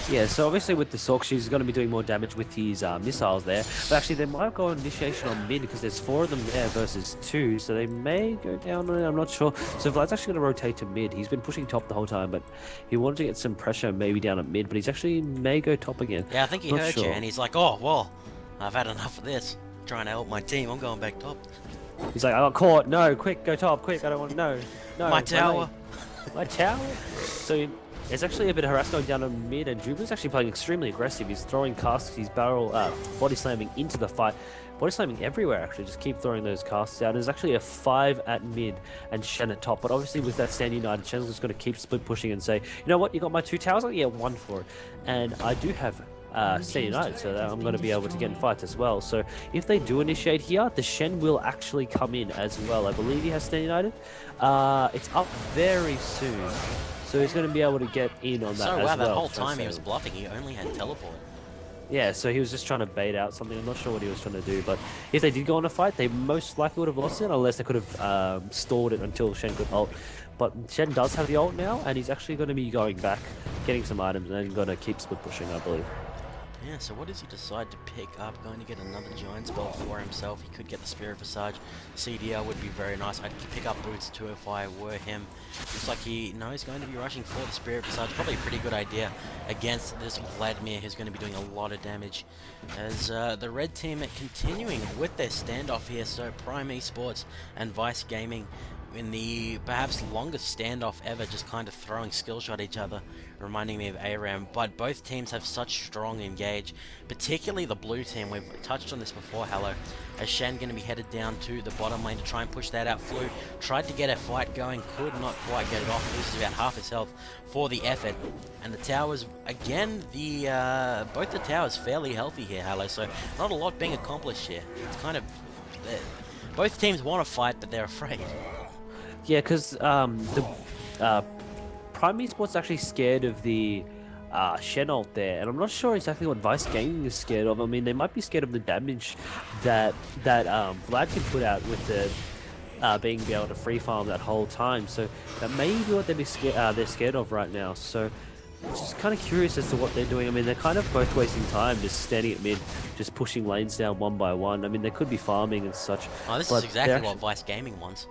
Speaker 2: Yeah, so obviously with the Sork Shoes, he's going to be doing more damage with his missiles there. But actually, they might go initiation on mid because there's 4 of them there versus 2, so they may go down on it, I'm not sure. So Vlad's actually going to rotate to mid. He's been pushing top the whole time, but he wanted to get some pressure maybe down at mid, but he's actually may go top again.
Speaker 1: Yeah, I think he heard you, and he's like, oh, well, I've had enough of this. I'm trying to help my team, I'm going back top.
Speaker 2: He's like, I got caught, no, quick, go top, quick, I don't want to know. No,
Speaker 1: my tower.
Speaker 2: My tower? So it's actually a bit of harass going down on mid, and Jubilee's actually playing extremely aggressive. He's throwing casts, he's body slamming into the fight. Body slamming everywhere, actually. Just keep throwing those casts out. There's actually a 5 at mid and Shen at top. But obviously with that stand united, Shen's just going to keep split pushing and say, you know what, you got my 2 towers? I'll get 1 for it. And I do have stand united, so that I'm going to be able to get in fights as well. So if they do initiate here, the Shen will actually come in as well. I believe he has stand united. It's up very soon. So he's going to be able to get in on that as well.
Speaker 1: So wow, that whole time he was bluffing, he only had teleport.
Speaker 2: Yeah, so he was just trying to bait out something. I'm not sure what he was trying to do, but if they did go on a fight, they most likely would have lost it, unless they could have stalled it until Shen could ult. But Shen does have the ult now, and he's actually going to be going back, getting some items, and then going to keep split pushing, I believe.
Speaker 1: Yeah, so what does he decide to pick up? Going to get another giant spell for himself. He could get the Spirit Visage. CDR would be very nice. I'd pick up Boots too if I were him. Looks like he knows he's going to be rushing for the Spirit Visage. Probably a pretty good idea against this Vladimir, who's going to be doing a lot of damage. As the red team are continuing with their standoff here. So Prime Esports and Vice Gaming in the perhaps longest standoff ever, just kind of throwing skill shot at each other, reminding me of ARAM. But both teams have such strong engage, particularly the blue team. We've touched on this before, Hello. As Shen going to be headed down to the bottom lane to try and push that out. Flu tried to get a fight going, could not quite get it off, loses about half his health for the effort. And the towers, again, both the towers fairly healthy here, Hello, so not a lot being accomplished here. It's kind of, both teams want to fight, but they're afraid.
Speaker 2: Yeah, because the Prime Esports actually scared of the Shen ult there, and I'm not sure exactly what Vice Gaming is scared of. I mean, they might be scared of the damage that Vlad can put out with the being able to free farm that whole time. So that may be what they're scared of right now. So it's just kind of curious as to what they're doing. I mean, they're kind of both wasting time just standing at mid, just pushing lanes down one by one. I mean, they could be farming and such.
Speaker 1: Oh, this is exactly what Vice Gaming wants.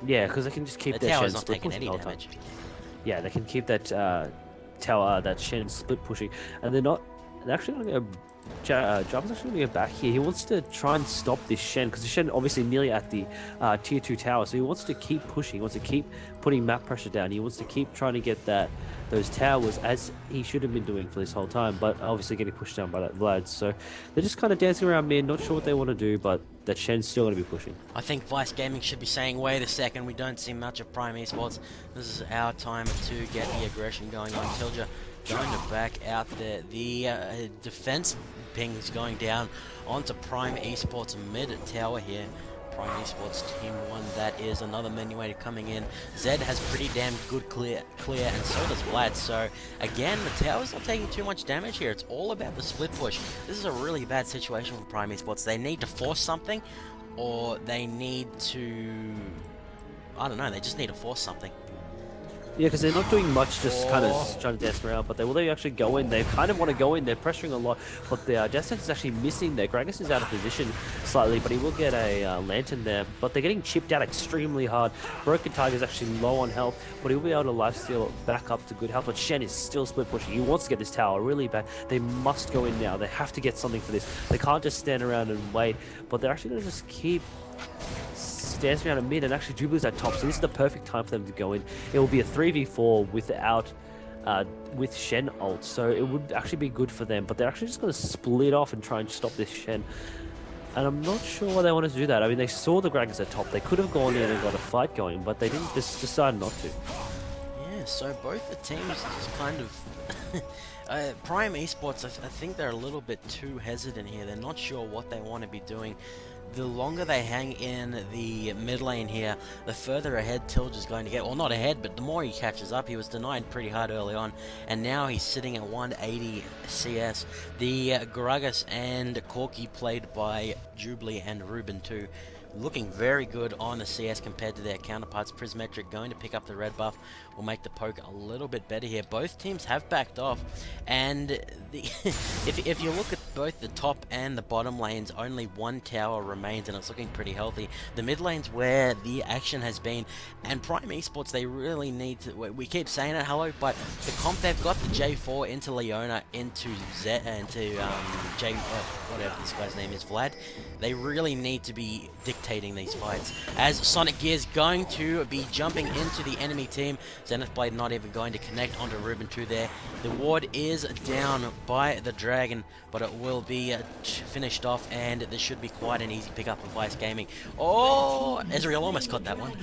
Speaker 2: Yeah, because they can just keep
Speaker 1: the
Speaker 2: their
Speaker 1: tower's
Speaker 2: Shen
Speaker 1: not taking any damage.
Speaker 2: Yeah, they can keep that tower, that Shen split pushing, and they're actually going to go. Java's actually going to go back here. He wants to try and stop this Shen, because the Shen obviously nearly at the tier 2 tower, so he wants to keep pushing. He wants to keep putting map pressure down. He wants to keep trying to get those towers, as he should have been doing for this whole time, but obviously getting pushed down by that Vlad. So they're just kind of dancing around mid, not sure what they want to do, but that Shen's still going to be pushing.
Speaker 1: I think Vice Gaming should be saying, wait a second, we don't see much of Prime Esports. This is our time to get the aggression going on. Tilja going to back out there. The defense ping's going down onto Prime Esports mid tower here. Prime Esports Team 1, that is another Menuator coming in. Zed has pretty damn good clear, and so does Vlad. So again, the tower's not taking too much damage here. It's all about the split push. This is a really bad situation for Prime Esports. They need to force something, or they need to, I don't know, they just need to force something.
Speaker 2: Yeah, because they're not doing much, just kind of trying to dance around, but they actually go in. They kind of want to go in. They're pressuring a lot, but the Death Sense is actually missing there. Gragas is out of position slightly, but he will get a Lantern there. But they're getting chipped out extremely hard. Broken Tiger is actually low on health, but he'll be able to lifesteal back up to good health. But Shen is still split pushing. He wants to get this tower really bad. They must go in now. They have to get something for this. They can't just stand around and wait, but they're actually going to just keep dancing around at mid, and actually Jubilee's at top, so this is the perfect time for them to go in. It will be a 3v4 without with Shen ult, so it would actually be good for them, but they're actually just going to split off and try and stop this Shen. And I'm not sure why they wanted to do that. I mean, they saw the Gragas at top. They could have gone in and got a fight going, but they didn't. Just decide not to.
Speaker 1: Yeah, so both the teams just kind of... Prime Esports, I think they're a little bit too hesitant here. They're not sure what they want to be doing. The longer they hang in the mid lane here, the further ahead Tilge is going to get. Well, not ahead, but the more he catches up. He was denied pretty hard early on, and now he's sitting at 180 CS. The Gragas and Corki, played by Jubilee and Ruben too, looking very good on the CS compared to their counterparts. Prismetric going to pick up the red buff will make the poke a little bit better here. Both teams have backed off, and if you look at both the top and the bottom lanes, only one tower remains, and it's looking pretty healthy. The mid lane's where the action has been, and Prime Esports, they really need to... We keep saying it, hello, but the comp, they've got the J4 into Leona, into whatever this guy's name is, Vlad. They really need to be dictating these fights, as Sonic Gear's going to be jumping into the enemy team. Zenith Blade not even going to connect onto Ruben 2 there. The ward is down by the Dragon, but it will be finished off, and this should be quite an easy pickup for Vice Gaming. Oh, Ezreal almost got that one.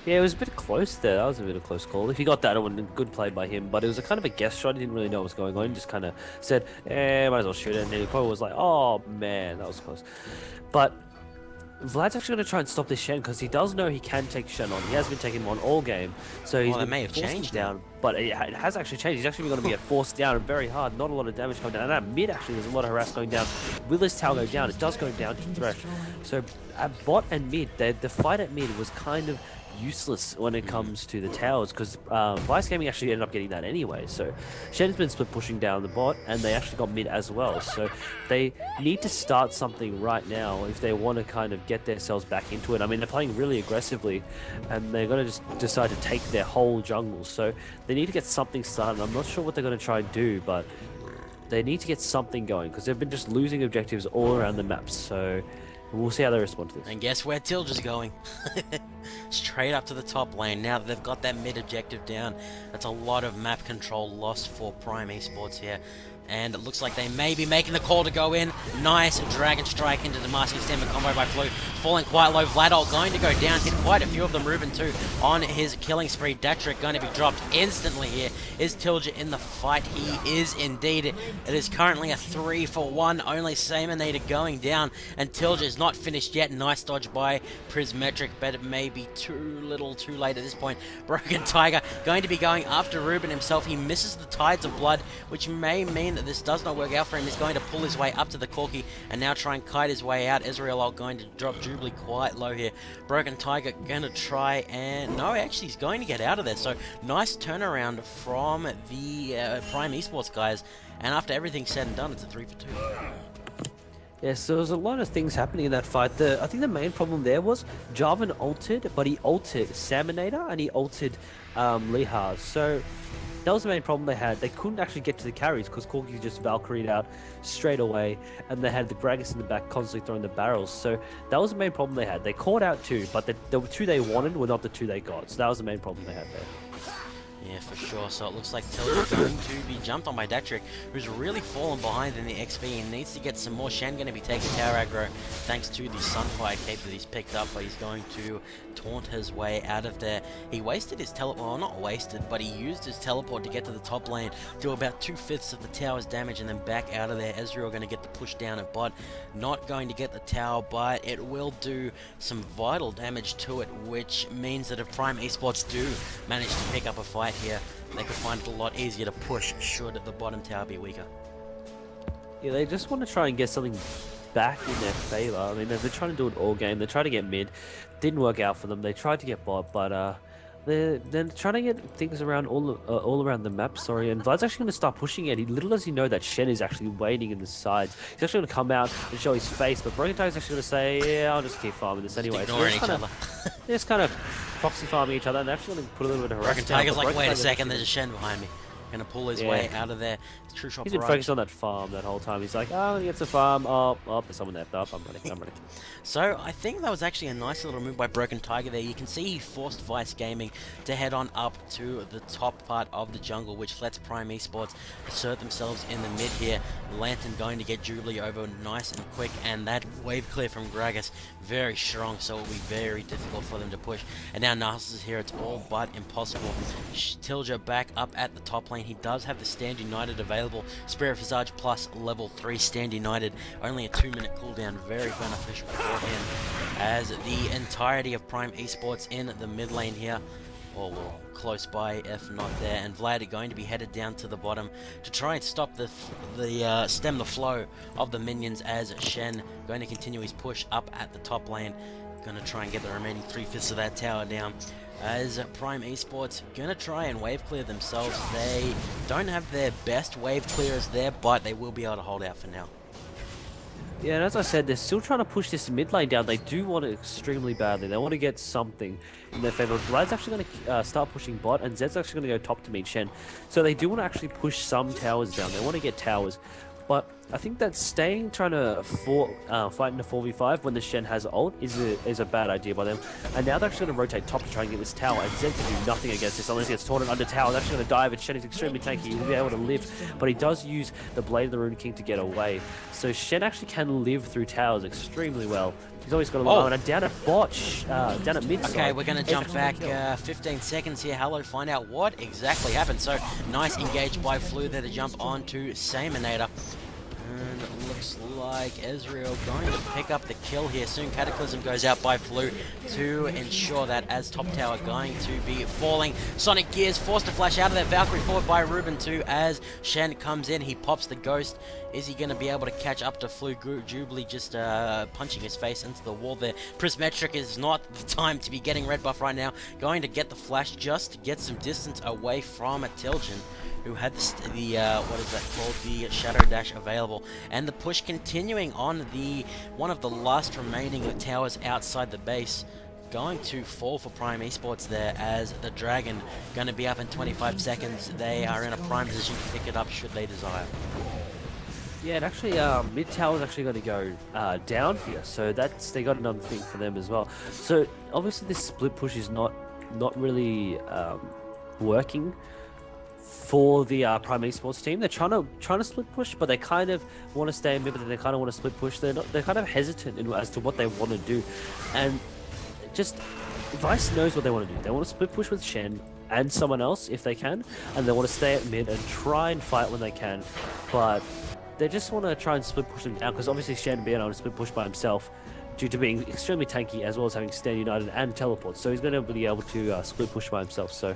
Speaker 2: Yeah, it was a bit close there. That was a bit of a close call. If he got that, it would have been good play by him. But it was a kind of a guess shot. He didn't really know what was going on. He just kind of said, might as well shoot it. And he probably was like, oh, man, that was close. But Vlad's actually going to try and stop this Shen, because he does know he can take Shen on. He has been taking one all game. So he's
Speaker 1: that may have
Speaker 2: forced
Speaker 1: changed
Speaker 2: down. But it has actually changed. He's actually going to be forced down very hard. Not a lot of damage going down. And at mid, actually, there's a lot of harass going down. Will this tower go down? It does go down to Thresh. So at bot and mid, the fight at mid was kind of useless when it comes to the towers, because Vice Gaming actually ended up getting that anyway. So Shen's been split pushing down the bot, and they actually got mid as well. So they need to start something right now if they want to kind of get themselves back into it. I mean, they're playing really aggressively, and they're going to just decide to take their whole jungle. So they need to get something started. I'm not sure what they're going to try and do, but they need to get something going, because they've been just losing objectives all around the maps. So we'll see how they respond to this.
Speaker 1: And guess where Tilge is going? Straight up to the top lane. Now that they've got that mid objective down, that's a lot of map control lost for Prime Esports here. And it looks like they may be making the call to go in. Nice Dragon Strike into the Masking Stamina combo by Flu. Falling quite low. Vladol going to go down. Hit quite a few of them. Ruben too on his killing spree. Datrick going to be dropped instantly here. Is Tilja in the fight? He is indeed. It is currently a 3-for-1. Only Saminator going down. And Tilja is not finished yet. Nice dodge by Prismetric, but it may be too little too late at this point. Broken Tiger going to be going after Ruben himself. He misses the Tides of Blood, which may mean that this does not work out for him. He's going to pull his way up to the Corki and now try and kite his way out. Ezreal going to drop Jubilee quite low here. Broken Tiger going to try and... No, actually he's going to get out of there. So nice turnaround from the Prime Esports guys. And after everything's said and done, it's a 3-for-2.
Speaker 2: Yeah, so there's a lot of things happening in that fight. I think the main problem there was Jarvan ulted, but he ulted Saminator and he ulted Lihar. So that was the main problem they had. They couldn't actually get to the carries because Corki just Valkyrie'd out straight away, and they had the Gragas in the back constantly throwing the barrels. So that was the main problem they had. They caught out two, but the two they wanted were not the two they got. So that was the main problem they had there.
Speaker 1: Yeah, for sure. So it looks like Tilge going to be jumped on by Datrick, who's really fallen behind in the XP. He needs to get some more. Shen going to be taking tower aggro thanks to the Sunfire cape that he's picked up, but he's going to taunt his way out of there. He wasted his teleport, well, not wasted, but he used his teleport to get to the top lane, do about 2/5 of the tower's damage, and then back out of there. Ezreal going to get the push down at bot. Not going to get the tower, but it will do some vital damage to it, which means that if Prime Esports do manage to pick up a fight here, they could find it a lot easier to push should the bottom tower be weaker.
Speaker 2: Yeah, they just want to try and get something back in their favor. I mean, they're trying to do it all game. They tried to get mid, didn't work out for them. They tried to get bot, but they're trying to get things around all around the map. Sorry, and Vlad's actually going to start pushing it. Little does he know that Shen is actually waiting in the sides. He's actually going to come out and show his face, but Broken Tiger's actually going to say, "Yeah, I'll just keep farming this anyway."
Speaker 1: Just ignoring each other.
Speaker 2: They're just kind of proxy farming each other, and they're actually going to put a little bit of harassment.
Speaker 1: Broken Tiger's like, wait a second, there's a Shen behind me. Gonna pull his
Speaker 2: Yeah.
Speaker 1: way out of there. True shot
Speaker 2: He's been
Speaker 1: barrage.
Speaker 2: focused on that farm that whole time. He's like, oh, I'm gonna get to the farm. Oh, there's someone there. Oh, I'm ready. I'm ready.
Speaker 1: So I think that was actually a nice little move by Broken Tiger there. You can see he forced Vice Gaming to head on up to the top part of the jungle, which lets Prime Esports assert themselves in the mid here. Lantern going to get Jubilee over nice and quick, and that wave clear from Gragas very strong, so it will be very difficult for them to push. And now Narcissus here, it's all but impossible. Tilja back up at the top lane. He does have the Stand United available. Spirit Visage plus level 3 Stand United. Only a 2-minute cooldown, very beneficial for him. As the entirety of Prime Esports in the mid lane here, or well, close by if not there, and Vlad are going to be headed down to the bottom to try and stop stem the flow of the minions, as Shen going to continue his push up at the top lane, going to try and get the remaining 3/5 of that tower down. As Prime Esports gonna try and wave clear themselves. They don't have their best wave clearers there, but they will be able to hold out for now.
Speaker 2: Yeah, and as I said, they're still trying to push this mid lane down. They do want it extremely badly. They want to get something in their favor. Vlad's actually going to start pushing bot, and Zed's actually going to go top to meet Shen. So they do want to actually push some towers down. They want to get towers. But I think that trying to fight in a 4v5 when the Shen has ult is a bad idea by them. And now they're actually going to rotate top to try and get this tower. And Zed can do nothing against this unless he gets taunted under tower. They're actually going to dive, and Shen is extremely tanky. He will be able to live, but he does use the Blade of the Rune King to get away. So Shen actually can live through towers extremely well. He's always got a lot. And down at bot, down at mid.
Speaker 1: Okay, we're going to jump back 15 seconds here. Hello, find out what exactly happened. So nice engage by Flu there to jump on to Saminator. And it looks like Ezreal going to pick up the kill here. Soon Cataclysm goes out by Flu to ensure that as top tower going to be falling. Sonic Gears forced to flash out of that. Valkyrie forward by Ruben too as Shen comes in. He pops the ghost. Is he going to be able to catch up to Flu? Jubilee just punching his face into the wall there. Prismetric is not the time to be getting red buff right now. Going to get the flash just to get some distance away from Tiljan, who had the what is that called, the Shadow Dash available, and the push continuing on the one of the last remaining towers outside the base. Going to fall for Prime Esports there, as the Dragon going to be up in 25 seconds. They are in a prime position to pick it up should they desire.
Speaker 2: Yeah, and actually, mid tower's actually going to go down here, so they got another thing for them as well. So obviously, this split push is not really working for the Prime Esports team. They're trying to split push, but they kind of want to stay in mid, but then they kind of want to split push. They're kind of hesitant as to what they want to do, and just Vice knows what they want to do. They want to split push with Shen and someone else if they can, and they want to stay at mid and try and fight when they can, but they just want to try and split push them down, because obviously Shen being able to split push by himself due to being extremely tanky, as well as having Stand United and teleport, so he's going to be able to split push by himself. So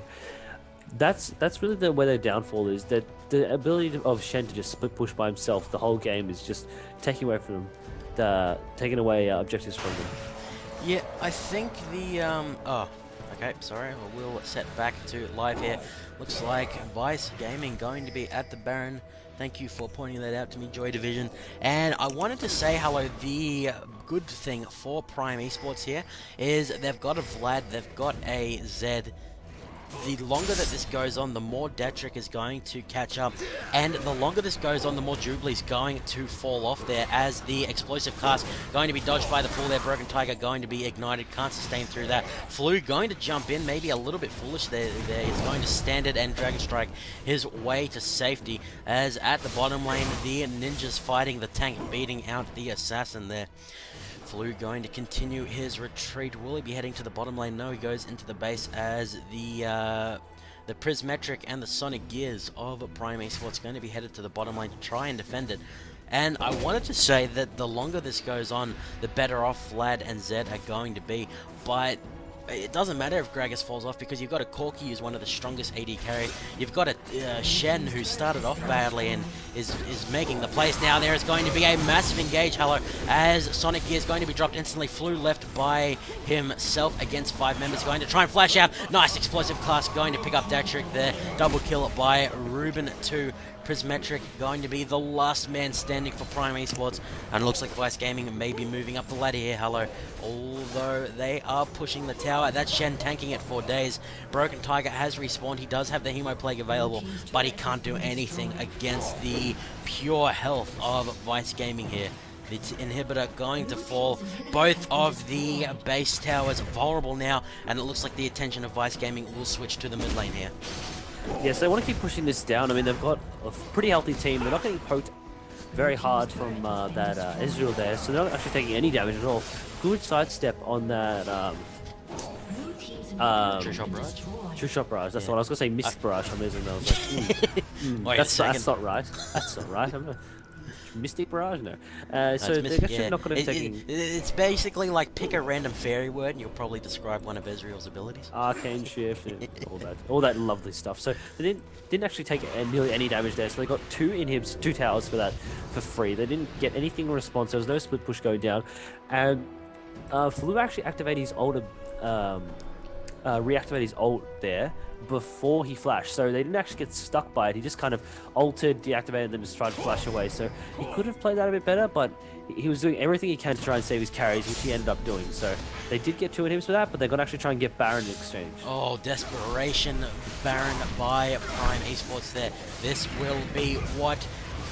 Speaker 2: that's really where their downfall is, that the ability of Shen to just split push by himself the whole game is just taking away from them, taking away objectives from them.
Speaker 1: Yeah, I think the oh, okay, sorry, we'll set back to live here. Looks like Vice Gaming going to be at the Baron. Thank you for pointing that out to me, Joy Division. And I wanted to say hello. The good thing for Prime Esports here is they've got a Vlad, they've got a Zed. The longer that this goes on, the more Datrick is going to catch up, and the longer this goes on, the more Jubilee's going to fall off there, as the explosive cast going to be dodged by the pool there. Broken Tiger going to be ignited, can't sustain through that. Flu going to jump in, maybe a little bit foolish there. He's going to stand it and Dragon Strike his way to safety, as at the bottom lane, the ninjas fighting the tank, beating out the assassin there. Flu going to continue his retreat. Will he be heading to the bottom lane? No, he goes into the base, as the Prismetric and the Sonic Gears of Prime Esports going to be headed to the bottom lane to try and defend it. And I wanted to say that the longer this goes on, the better off Vlad and Zed are going to be. But it doesn't matter if Gragas falls off, because you've got a Corki who's one of the strongest AD carries. You've got a Shen who started off badly and is making the plays now. There is going to be a massive engage, hello, as Sonic Gear is going to be dropped instantly. Flu left by himself against 5 members, going to try and flash out. Nice explosive class going to pick up Datrick there. Double kill by Ruben to Prismetric going to be the last man standing for Prime Esports, and it looks like Vice Gaming may be moving up the ladder here, Hello. Although they are pushing the tower, that's Shen tanking it for days. Broken Tiger has respawned, he does have the Hemo Plague available, but he can't do anything against the pure health of Vice Gaming here. The inhibitor going to fall. Both of the base towers vulnerable now, and it looks like the attention of Vice Gaming will switch to the mid lane here.
Speaker 2: Yes, they want to keep pushing this down. I mean, they've got a pretty healthy team. They're not getting poked very hard from that Ezreal there, so they're not actually taking any damage at all. Good sidestep on that
Speaker 1: True Shot Barrage?
Speaker 2: True Shot Barrage. That's
Speaker 1: Yeah.
Speaker 2: what I was going to say. Mist Barrage for some reason. I was like,
Speaker 1: Wait a
Speaker 2: that's
Speaker 1: second.
Speaker 2: not right. That's not right. I'm not... Mystic Barrage? No. So
Speaker 1: It's
Speaker 2: they're actually not going to take
Speaker 1: it's basically like pick a random fairy word and you'll probably describe one of Ezreal's abilities.
Speaker 2: Arcane Shift and all that lovely stuff. So they didn't actually take nearly any damage there. So they got 2 inhibs, 2 towers for that for free. They didn't get anything in response. There was no split push going down, and Flu actually activated his ult, reactivate his ult there before he flashed, so they didn't actually get stuck by it. He just kind of altered, deactivated, and then just tried to flash away. So he could have played that a bit better, but he was doing everything he can to try and save his carries, which he ended up doing. So they did get 2 inhibs for that, but they're going to actually try and get Baron in exchange.
Speaker 1: Oh, desperation Baron by Prime Esports there. This will be what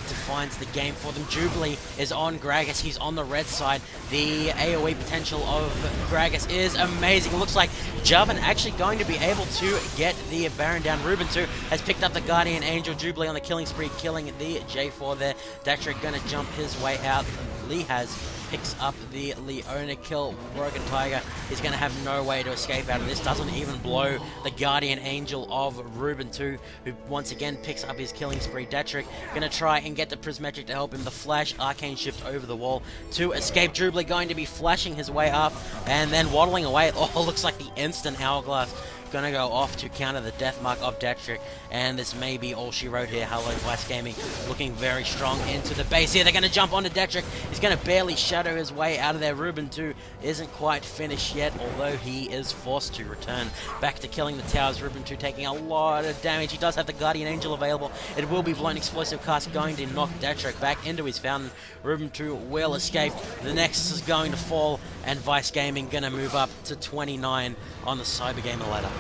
Speaker 1: defines the game for them. Jubilee is on Gragas. He's on the red side. The AoE potential of Gragas is amazing. It looks like Jarvan actually going to be able to get the Baron down. Ruben too has picked up the Guardian Angel. Jubilee on the killing spree, killing the J4 there. Datrick gonna jump his way out. Lee has picks up the Leona kill. Broken Tiger is going to have no way to escape out of this. Doesn't even blow the Guardian Angel of Ruben 2, who once again picks up his killing spree. Datrick going to try and get the Prismetric to help him. The flash, Arcane Shift over the wall to escape. Jubilee going to be flashing his way up and then waddling away. Oh, looks like the instant Hourglass going to go off to counter the death mark of Datrick, and this may be all she wrote here. Hello, Vice Gaming looking very strong into the base here. They're going to jump onto Datrick. He's going to barely shadow his way out of there. Ruben 2 isn't quite finished yet, although he is forced to return back to killing the towers. Ruben 2 taking a lot of damage. He does have the Guardian Angel available. It will be Blown Explosive Cast going to knock Datrick back into his fountain. Ruben 2 will escape. The Nexus is going to fall, and Vice Gaming going to move up to 29 on the Cybergamer ladder.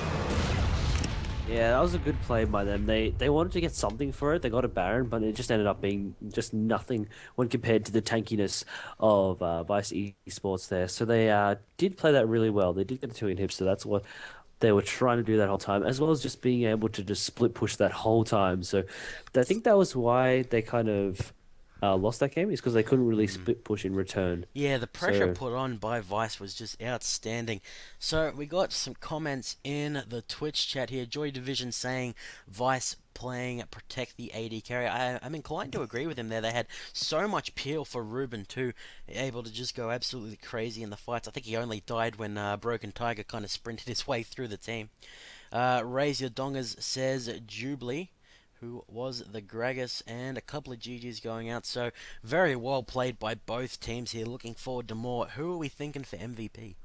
Speaker 2: Yeah, that was a good play by them. They wanted to get something for it. They got a Baron, but it just ended up being just nothing when compared to the tankiness of Vice Esports there. So they did play that really well. They did get the 2 inhibs, so that's what they were trying to do that whole time, as well as just being able to just split push that whole time. So I think that was why they kind of lost that game, is because they couldn't really split push in return.
Speaker 1: Yeah, the pressure put on by Vice was just outstanding. So we got some comments in the Twitch chat here. Joy Division saying Vice playing Protect the AD carry. I'm inclined to agree with him there. They had so much peel for Ruben too, able to just go absolutely crazy in the fights. I think he only died when Broken Tiger kind of sprinted his way through the team. Raise Your Dongers says Jubilee, who was the Gragas, and a couple of GGs going out. So very well played by both teams here. Looking forward to more. Who are we thinking for MVP?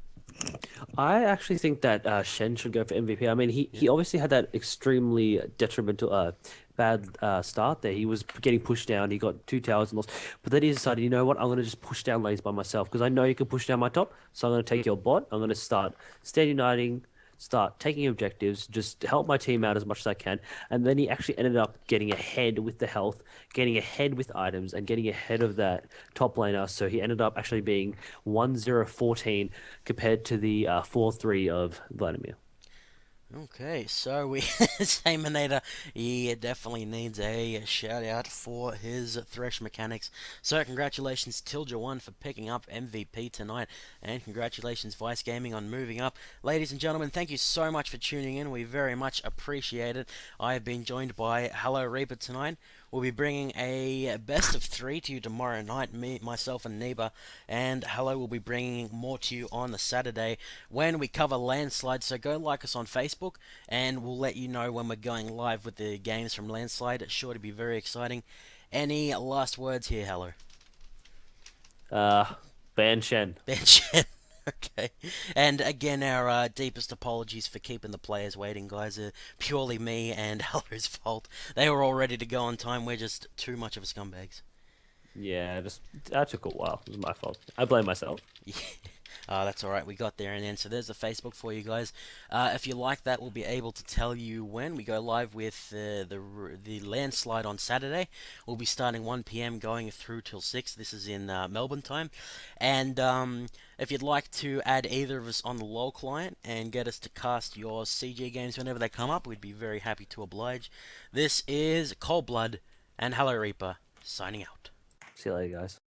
Speaker 2: I actually think that Shen should go for MVP. I mean, he obviously had that extremely detrimental, bad start there. He was getting pushed down. He got 2 towers and lost. But then he decided, you know what, I'm going to just push down lanes by myself because I know you can push down my top. So I'm going to take your bot. I'm going to start stand uniting, start taking objectives, just help my team out as much as I can. And then he actually ended up getting ahead with the health, getting ahead with items, and getting ahead of that top laner. So he ended up actually being 1-0-14 compared to the 4-3 of Vladimir.
Speaker 1: Okay, so we Saminator, he definitely needs a shout out for his Thresh mechanics. So congratulations Tilja1 for picking up MVP tonight, and congratulations Vice Gaming on moving up. Ladies and gentlemen, thank you so much for tuning in. We very much appreciate it. I have been joined by Hello Reaper tonight. We'll be bringing a best of 3 to you tomorrow night, me, myself, and Neba. And Hello will be bringing more to you on the Saturday when we cover Landslide. So go like us on Facebook, and we'll let you know when we're going live with the games from Landslide. It's sure to be very exciting. Any last words here, Hello?
Speaker 2: Ban Shen.
Speaker 1: Ben Chen. Okay. And again, our deepest apologies for keeping the players waiting, guys. Purely me and Hello's fault. They were all ready to go on time. We're just too much of a scumbags.
Speaker 2: Yeah, just that took a while. It was my fault. I blame myself.
Speaker 1: Yeah. That's all right. We got there in the end. So there's the Facebook for you guys. If you like that, we'll be able to tell you when we go live with the landslide on Saturday. We'll be starting 1 p.m. going through till 6. This is in Melbourne time. And if you'd like to add either of us on the LoL client and get us to cast your CG games whenever they come up, we'd be very happy to oblige. This is Cold Blood and Hello Reaper signing out.
Speaker 2: See you later, guys.